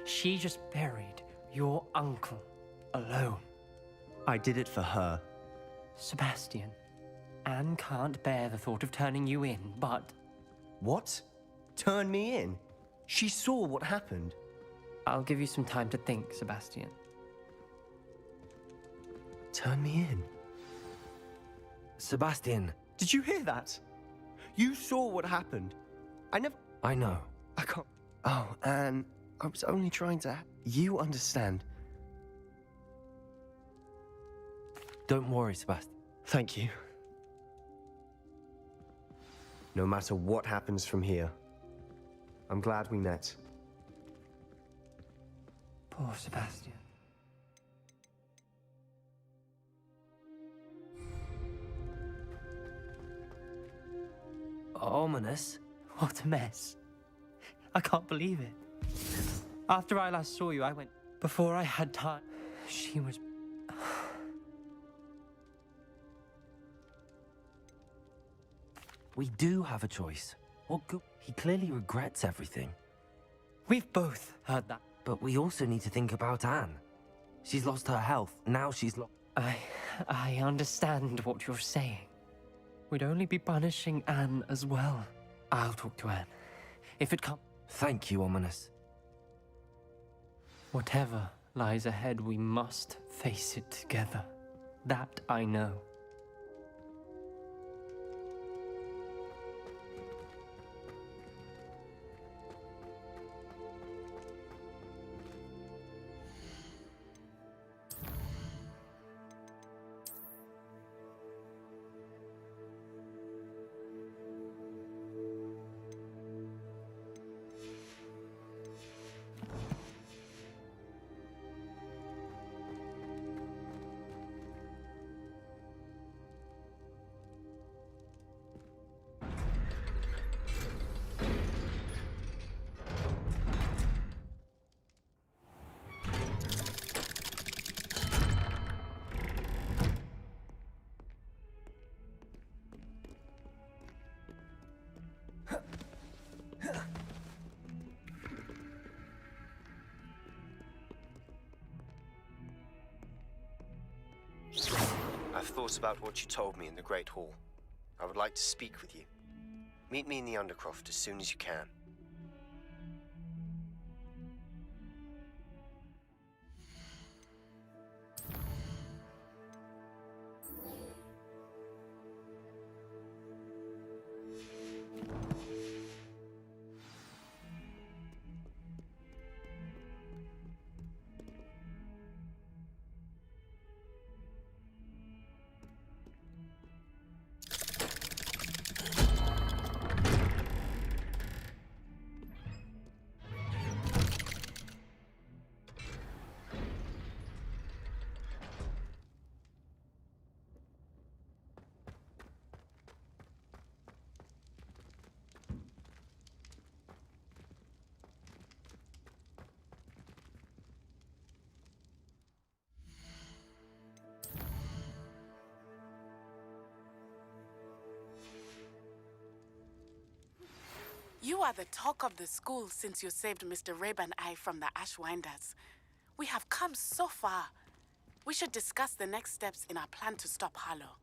[SPEAKER 6] She just buried your uncle alone.
[SPEAKER 2] I did it for her.
[SPEAKER 6] Sebastian, Anne can't bear the thought of turning you in, but...
[SPEAKER 2] What? Turn me in? She saw what happened.
[SPEAKER 6] I'll give you some time to think, Sebastian.
[SPEAKER 2] Turn me in?
[SPEAKER 3] Sebastian.
[SPEAKER 2] Did you hear that? You saw what happened.
[SPEAKER 3] I know.
[SPEAKER 2] I can't... Oh, Anne, I was only trying to... You understand.
[SPEAKER 3] Don't worry, Sebastian.
[SPEAKER 2] Thank you. No matter what happens from here, I'm glad we met.
[SPEAKER 6] Poor Sebastian.
[SPEAKER 3] Ominis?
[SPEAKER 6] What a mess. I can't believe it. After I last saw you, I went... Before I had time, she was...
[SPEAKER 3] We do have a choice. What good? He clearly regrets everything.
[SPEAKER 6] We've both heard that.
[SPEAKER 3] But we also need to think about Anne. She's lost her health. Now she's lost...
[SPEAKER 6] I understand what you're saying. We'd only be punishing Anne as well. I'll talk to Anne. If it comes...
[SPEAKER 3] Thank you, Ominis.
[SPEAKER 6] Whatever lies ahead, we must face it together. That I know.
[SPEAKER 2] I've thought about what you told me in the Great Hall. I would like to speak with you. Meet me in the Undercroft as soon as you can.
[SPEAKER 8] You are the talk of the school since you saved Mr. Rabe and I from the Ashwinders. We have come so far. We should discuss the next steps in our plan to stop Harlow.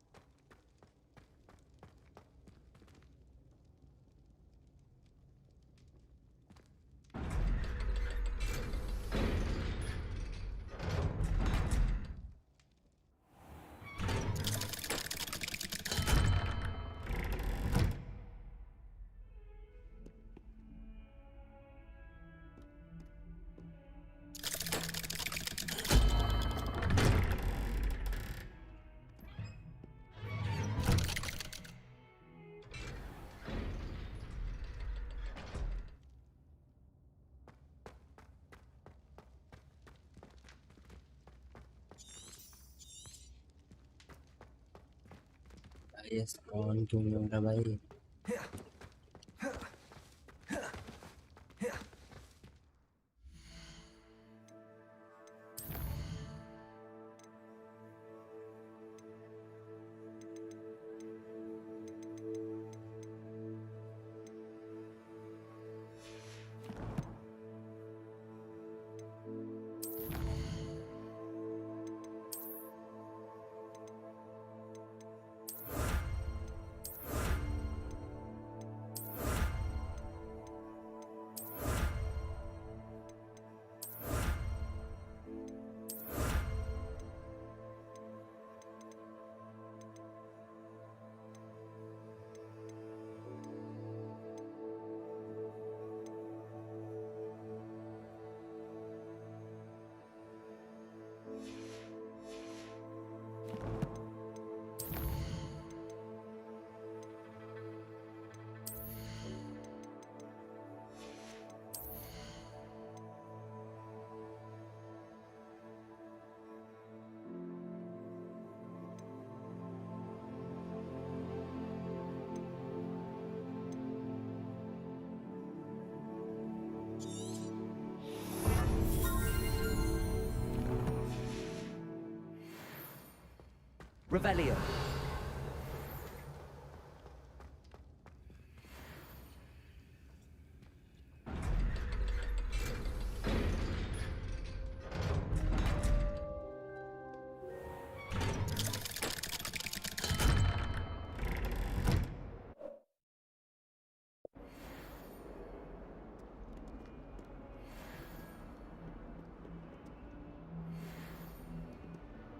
[SPEAKER 4] Yes, on क्यों नहीं हो रहा भाई?
[SPEAKER 3] Revelio.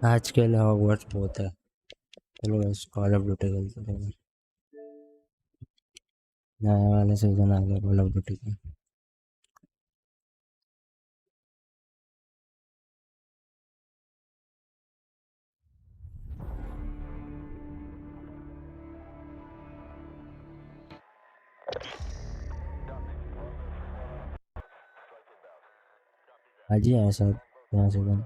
[SPEAKER 4] आज के लिए Hogwarts बहुत है। चलो बस कॉल ऑफ ड्यूटी खेलते हैं। नया वाला सीजन आ गया कॉल ऑफ ड्यूटी का। आज ही आया सब नया season.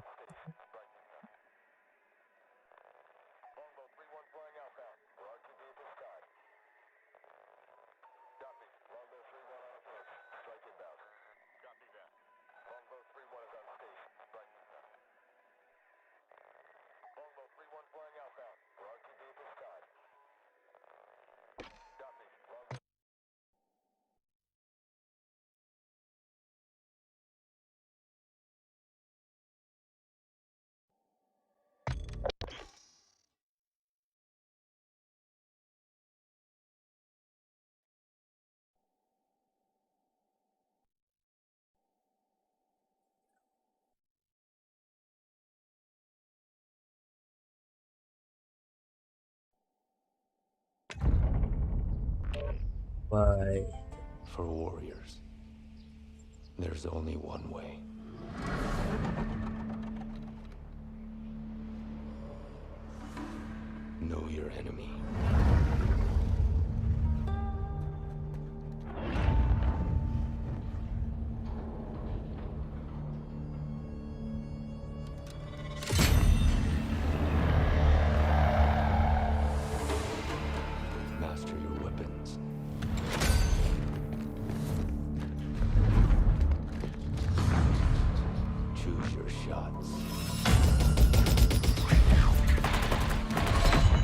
[SPEAKER 4] Why?
[SPEAKER 16] For warriors, there's only one way. Know your enemy. Master your weapons. Choose your shots.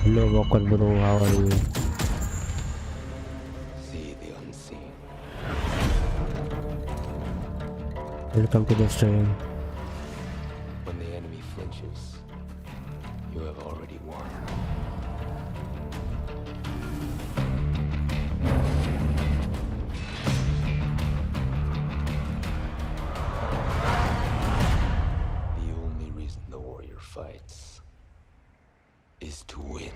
[SPEAKER 4] Hello Walker bro, how are you?
[SPEAKER 16] See the unseen.
[SPEAKER 4] Welcome to the stream.
[SPEAKER 16] When the enemy flinches, you have already won. The only reason the warrior fights is to win.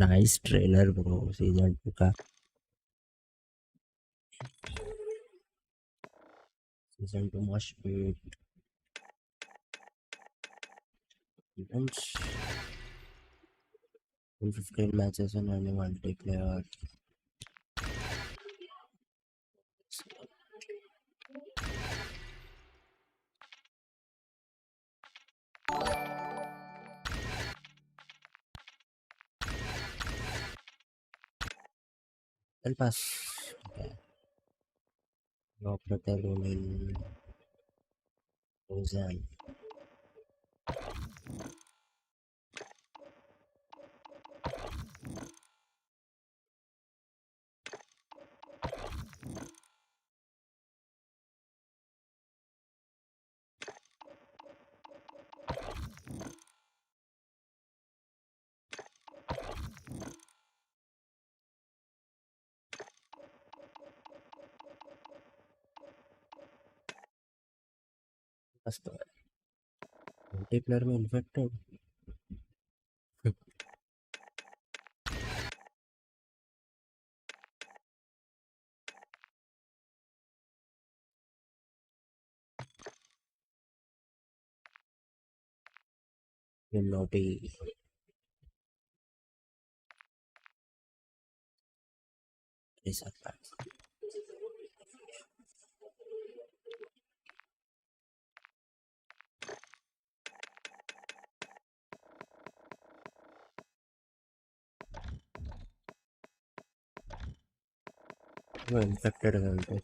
[SPEAKER 4] Nice trailer bro, season 2 का। Season 2 must be events. 15 matches and only multiplayer. El pass. Okay. No protector in Roseanne. First multiplayer में infected. Will not be. Reset back. infected करते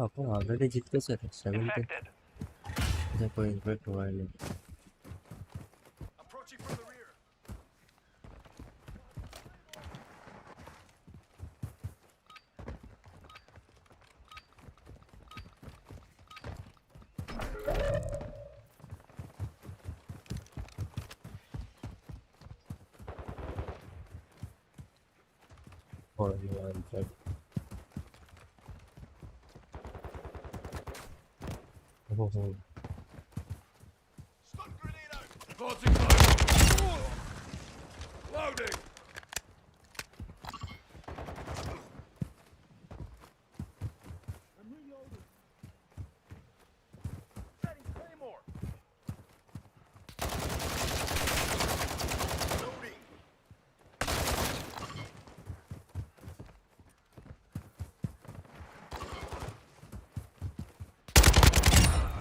[SPEAKER 4] अपन already जीत के sir 70 ऐसा कोई impact हुआ नहीं और ये impact oh
[SPEAKER 17] Loading! I'm reloading. Setting Claymore. Loading.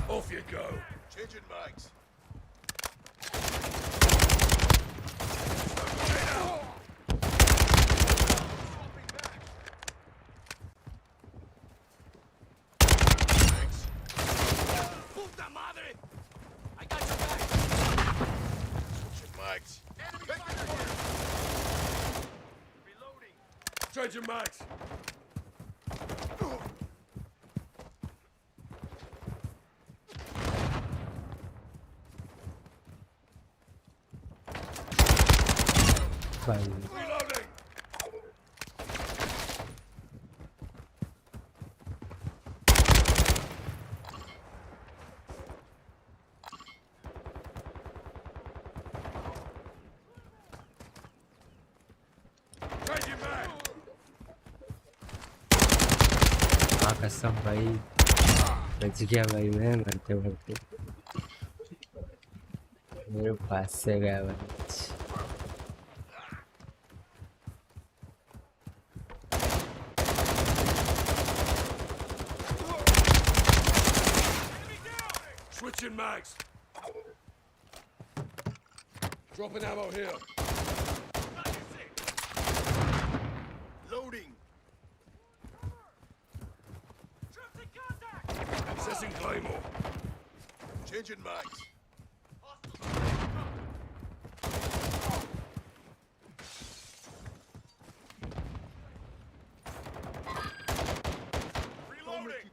[SPEAKER 17] Off you go. Changing mags. Changing mags. Reloading. Changing mags.
[SPEAKER 4] कसम भाई बच गया भाई मैं मरते मरते मेरे पास से गया भाई
[SPEAKER 17] Switching mags. Dropping ammo here. Loading. Accessing Claymore. Changing mags. Reloading.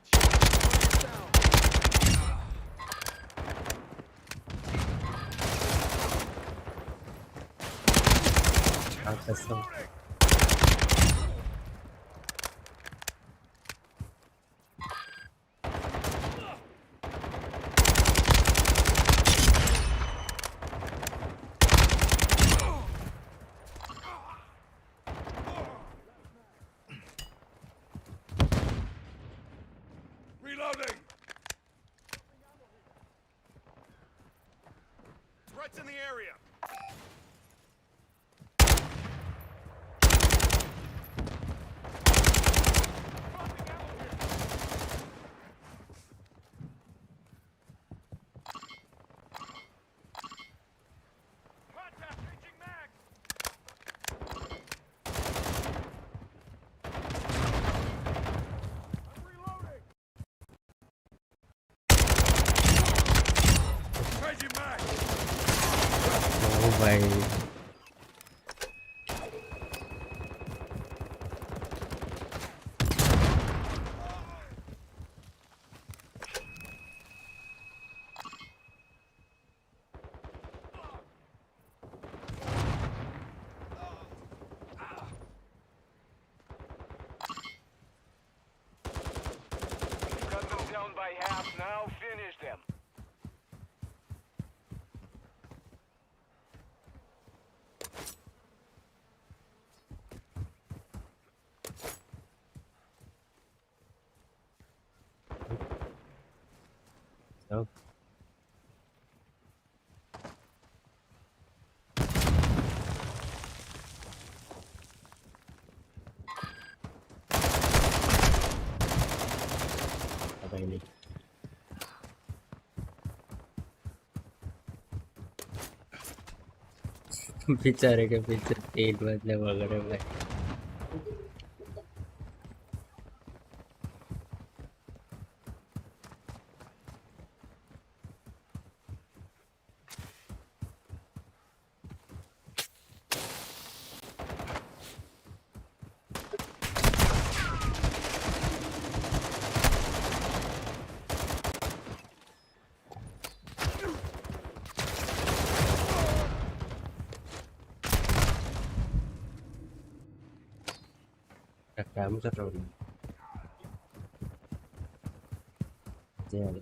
[SPEAKER 4] कसम
[SPEAKER 17] Reloading. Threats in the area.
[SPEAKER 4] भाई
[SPEAKER 18] Cut them down by half, now finish them.
[SPEAKER 4] so apa ini बेचारे के पीछे पेट बदले वगैरह भाई kamu terus jadi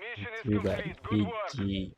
[SPEAKER 18] Mission is
[SPEAKER 4] juga
[SPEAKER 18] complete. Good work.
[SPEAKER 4] biji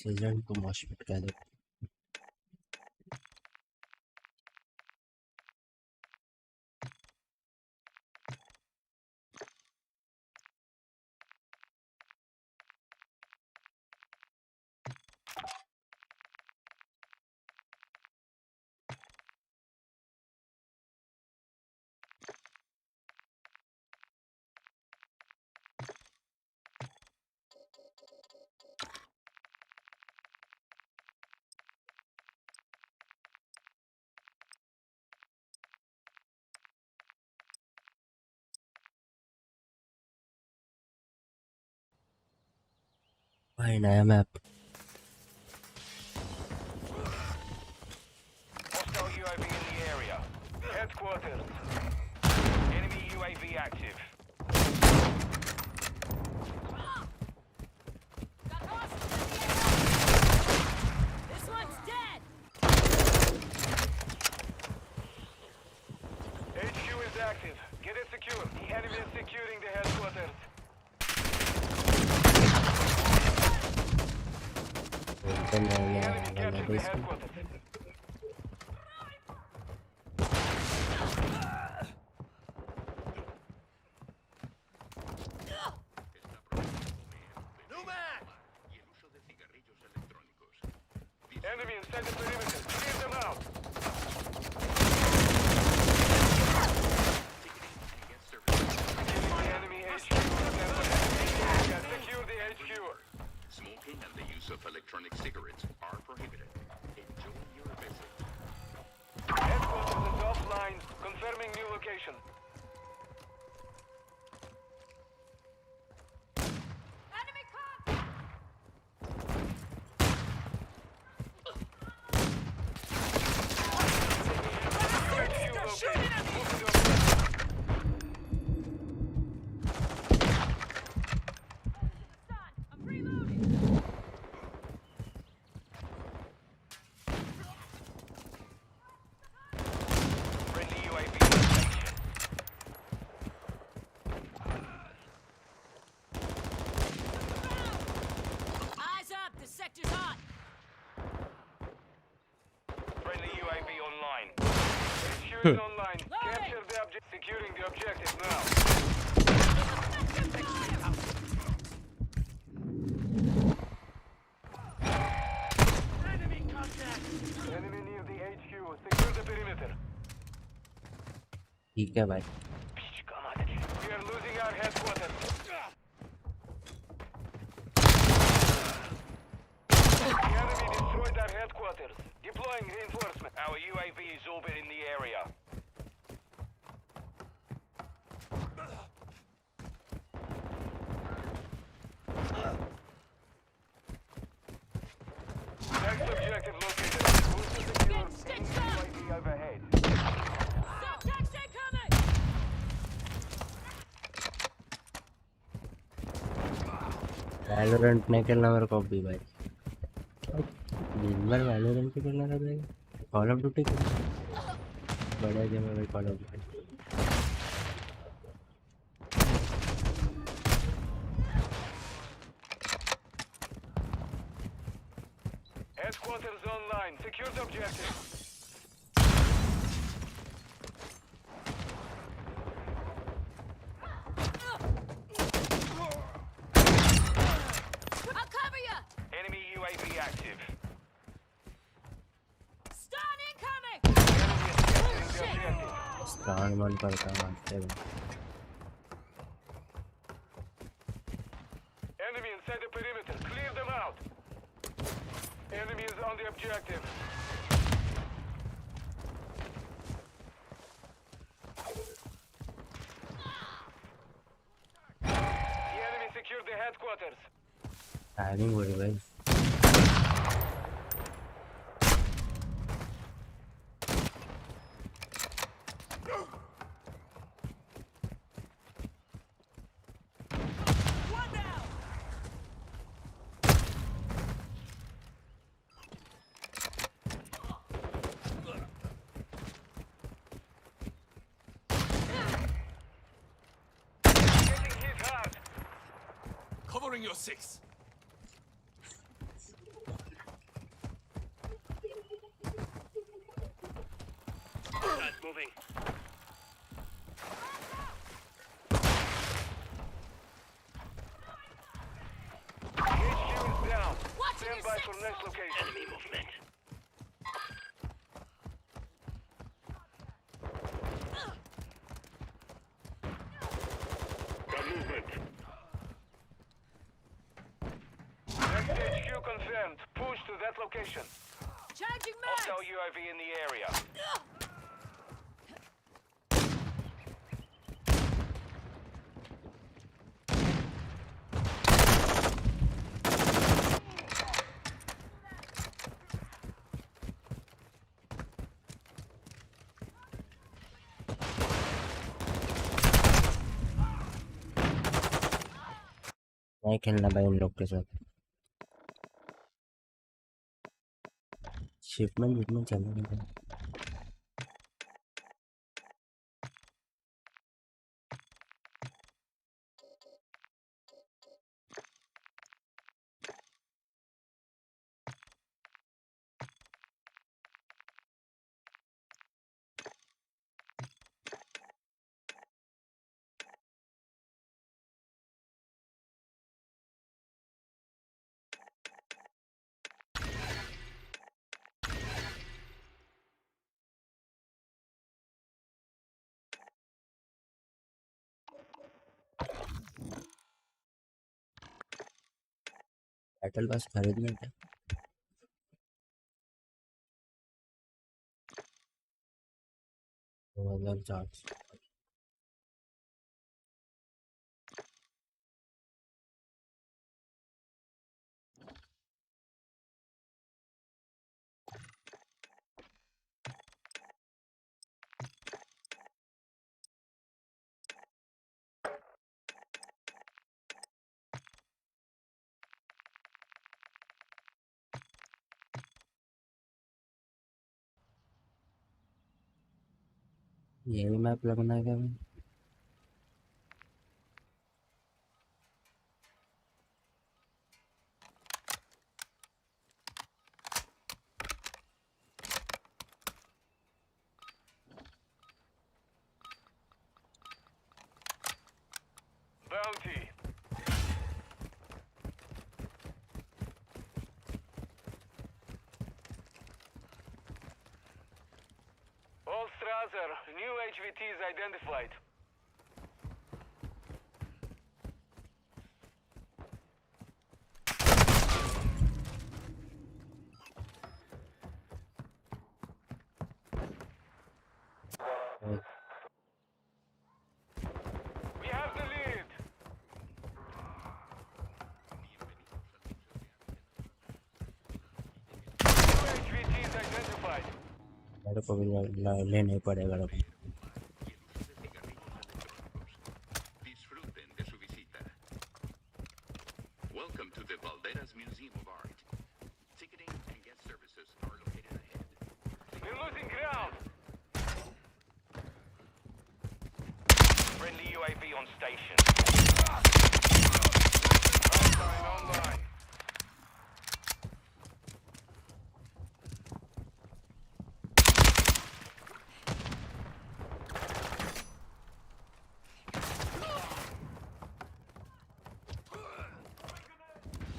[SPEAKER 4] season 2 mosh pit का दो भाई नया map
[SPEAKER 18] Hostile UAV in the area. Headquarters. Enemy UAV active.
[SPEAKER 12] This one's dead!
[SPEAKER 18] HQ is active. Get it secure. The enemy is securing the headquarters.
[SPEAKER 4] Then
[SPEAKER 18] Capture the headquarters. Enemy inside the perimeter. Clear them out. The enemy HQ. Secure the HQ.
[SPEAKER 19] Smoking and the use of electronic cigarettes are prohibited. Enjoy your visit.
[SPEAKER 18] Headquarters is offline. Confirming new location. is online. Capture the object. Securing the objective now.
[SPEAKER 12] Enemy contact!
[SPEAKER 18] Enemy near the HQ. Secure the perimeter.
[SPEAKER 4] ठीक है भाई.
[SPEAKER 18] We are losing our headquarters. The enemy destroyed our headquarters. Deploying reinforcement. Our UAV is orbiting the area. Next objective located. Move to secure UAV overhead.
[SPEAKER 4] Valorant नहीं खेलना मेरे को भी भाई. दिन भर वैलोरेंट ही खेलना था भाई. कॉल ऑफ ड्यूटी बढ़िया गेम है भाई call of duty.
[SPEAKER 18] Headquarters online. Secure the objective.
[SPEAKER 12] I'll cover you!
[SPEAKER 18] Enemy UAV active.
[SPEAKER 12] Stun incoming!
[SPEAKER 4] Star मन करता मारते भाई.
[SPEAKER 18] Enemy inside the perimeter. Clear them out. Enemy is on the objective. The enemy secured the headquarters.
[SPEAKER 4] Timing हो रही भाई.
[SPEAKER 18] Getting hit hard.
[SPEAKER 17] Covering your six.
[SPEAKER 18] Not moving. HQ is down. Stand by for next location. Enemy movement. Got movement. Next HQ confirmed. Push to that location.
[SPEAKER 12] Charging max!
[SPEAKER 18] Hostile UAV in the area.
[SPEAKER 4] नहीं खेलना भाई उन लोग के साथ. Shipment चल रही है. बैटल पास खरीदना क्या? चार्ज. ये भी मैप लगना है क्या भाई?
[SPEAKER 18] Buzzer, new HVTs identified. We have the lead. New HVTs identified.
[SPEAKER 4] मेरे को भी लेने पड़ेगा लोग
[SPEAKER 19] Disfruten de su visita. Welcome to the Valderas Museum of Art. Ticketing and guest services are located ahead.
[SPEAKER 18] We're losing ground. Friendly UAV on station. Hardline online.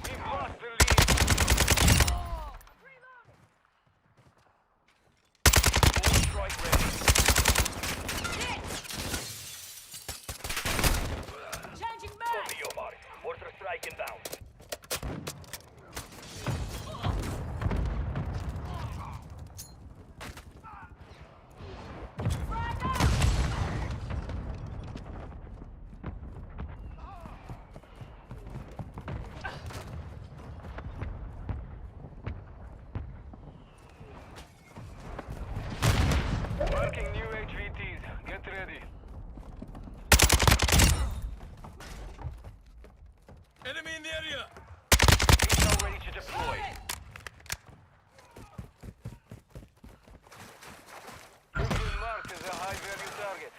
[SPEAKER 18] We've lost the lead. All strike ready.
[SPEAKER 12] Changing back!
[SPEAKER 18] Copy your mark. Mortar strike inbound. Marking new HVTs. Get ready.
[SPEAKER 17] Enemy in the area!
[SPEAKER 18] Intel ready to deploy. You've been marked as a high-value target.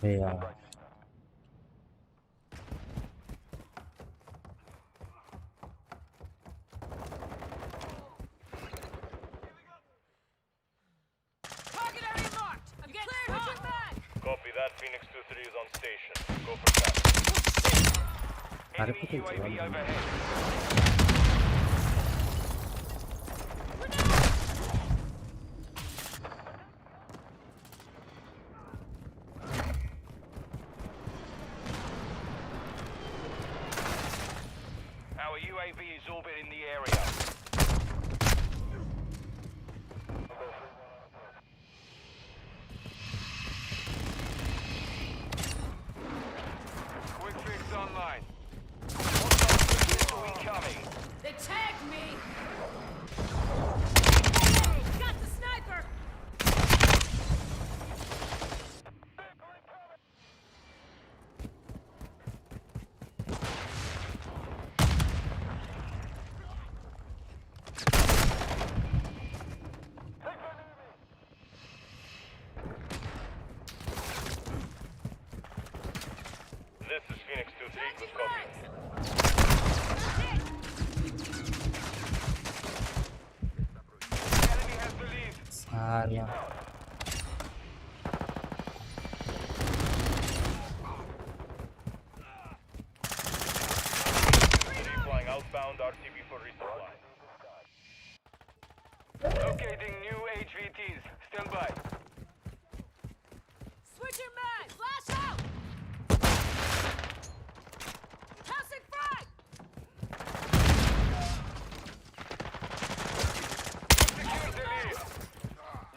[SPEAKER 4] यार
[SPEAKER 12] Target area marked! I'm getting cleared hot! Back!
[SPEAKER 18] Copy that. Phoenix 2-3 is on station. Go for that.
[SPEAKER 4] अरे
[SPEAKER 18] Enemy
[SPEAKER 4] पता
[SPEAKER 18] UAV
[SPEAKER 4] चला
[SPEAKER 18] overhead. Our UAV is orbiting the area. Quick fix online. Hostile incoming.
[SPEAKER 12] They tagged me! Got the sniper!
[SPEAKER 18] This is Phoenix 2-3. Good copy. Enemy has the lead.
[SPEAKER 4] साला
[SPEAKER 18] Flying outbound RTB for resupply. Locating new HVTs. Stand by.
[SPEAKER 12] Switching mag! Flash out! Tossing frag!
[SPEAKER 18] Secure the lead.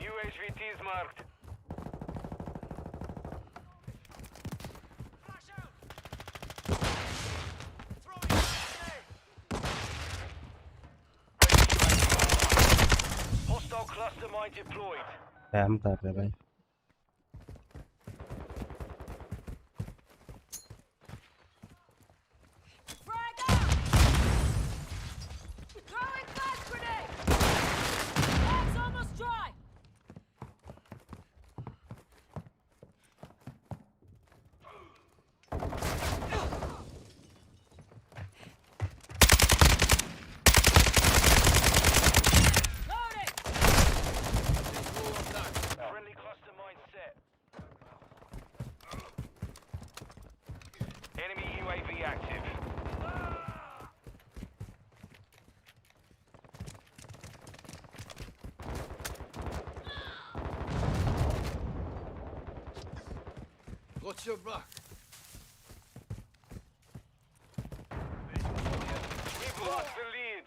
[SPEAKER 18] New HVTs marked.
[SPEAKER 12] Flash out!
[SPEAKER 18] Hostile cluster mine deployed.
[SPEAKER 4] Spam कर रहे भाई
[SPEAKER 12] Frag out! Throwing flash grenade! Flag's almost dry! Loading!
[SPEAKER 18] Friendly cluster
[SPEAKER 17] Watch your back.
[SPEAKER 18] We've lost the lead.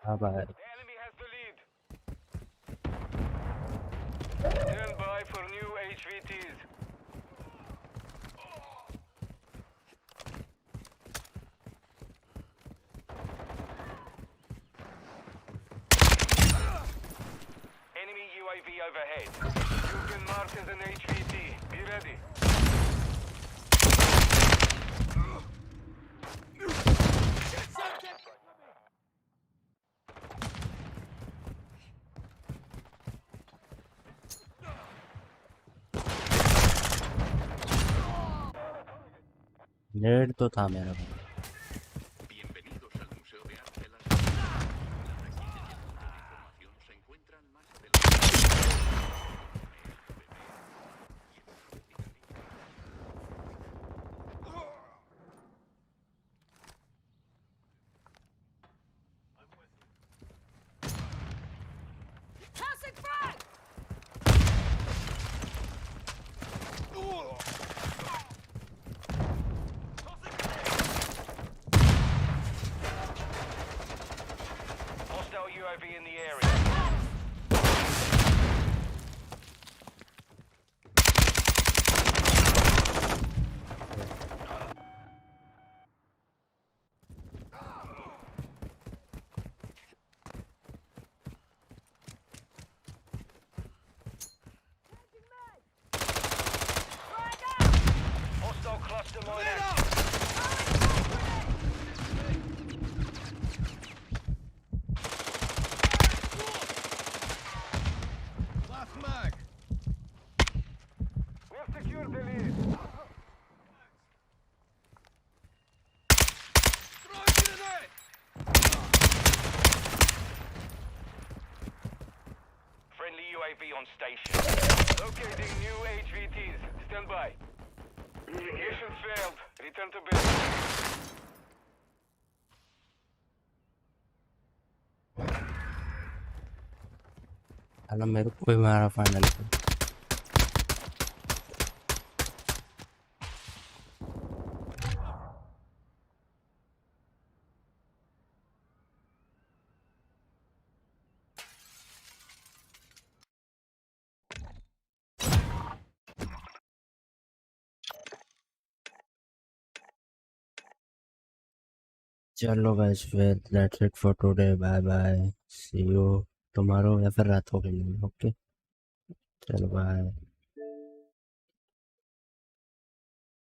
[SPEAKER 4] हाँ भाई
[SPEAKER 18] Stand by for new HVTs. Enemy UAV overhead. You've been marked as an HVT. Be ready.
[SPEAKER 4] Net तो था मेरा भाई
[SPEAKER 19] Bienvenidos al Museo de Arte de las Ciudades. La taquilla y el punto de información se encuentran más adelante.
[SPEAKER 12] Tossing frag!
[SPEAKER 18] Hostile UAV in the area. Hostile cluster mine active.
[SPEAKER 17] Last mag.
[SPEAKER 18] We've secured the lead.
[SPEAKER 17] Throw a grenade.
[SPEAKER 18] Friendly UAV on station. Locating new HVTs. Stand by. Mission failed. Return to base.
[SPEAKER 4] साला मेरे को कोई मारा final पे चलो guys फिर that's it for today bye bye see you tomorrow या फिर रात को खेलेंगे ओके चलो बाय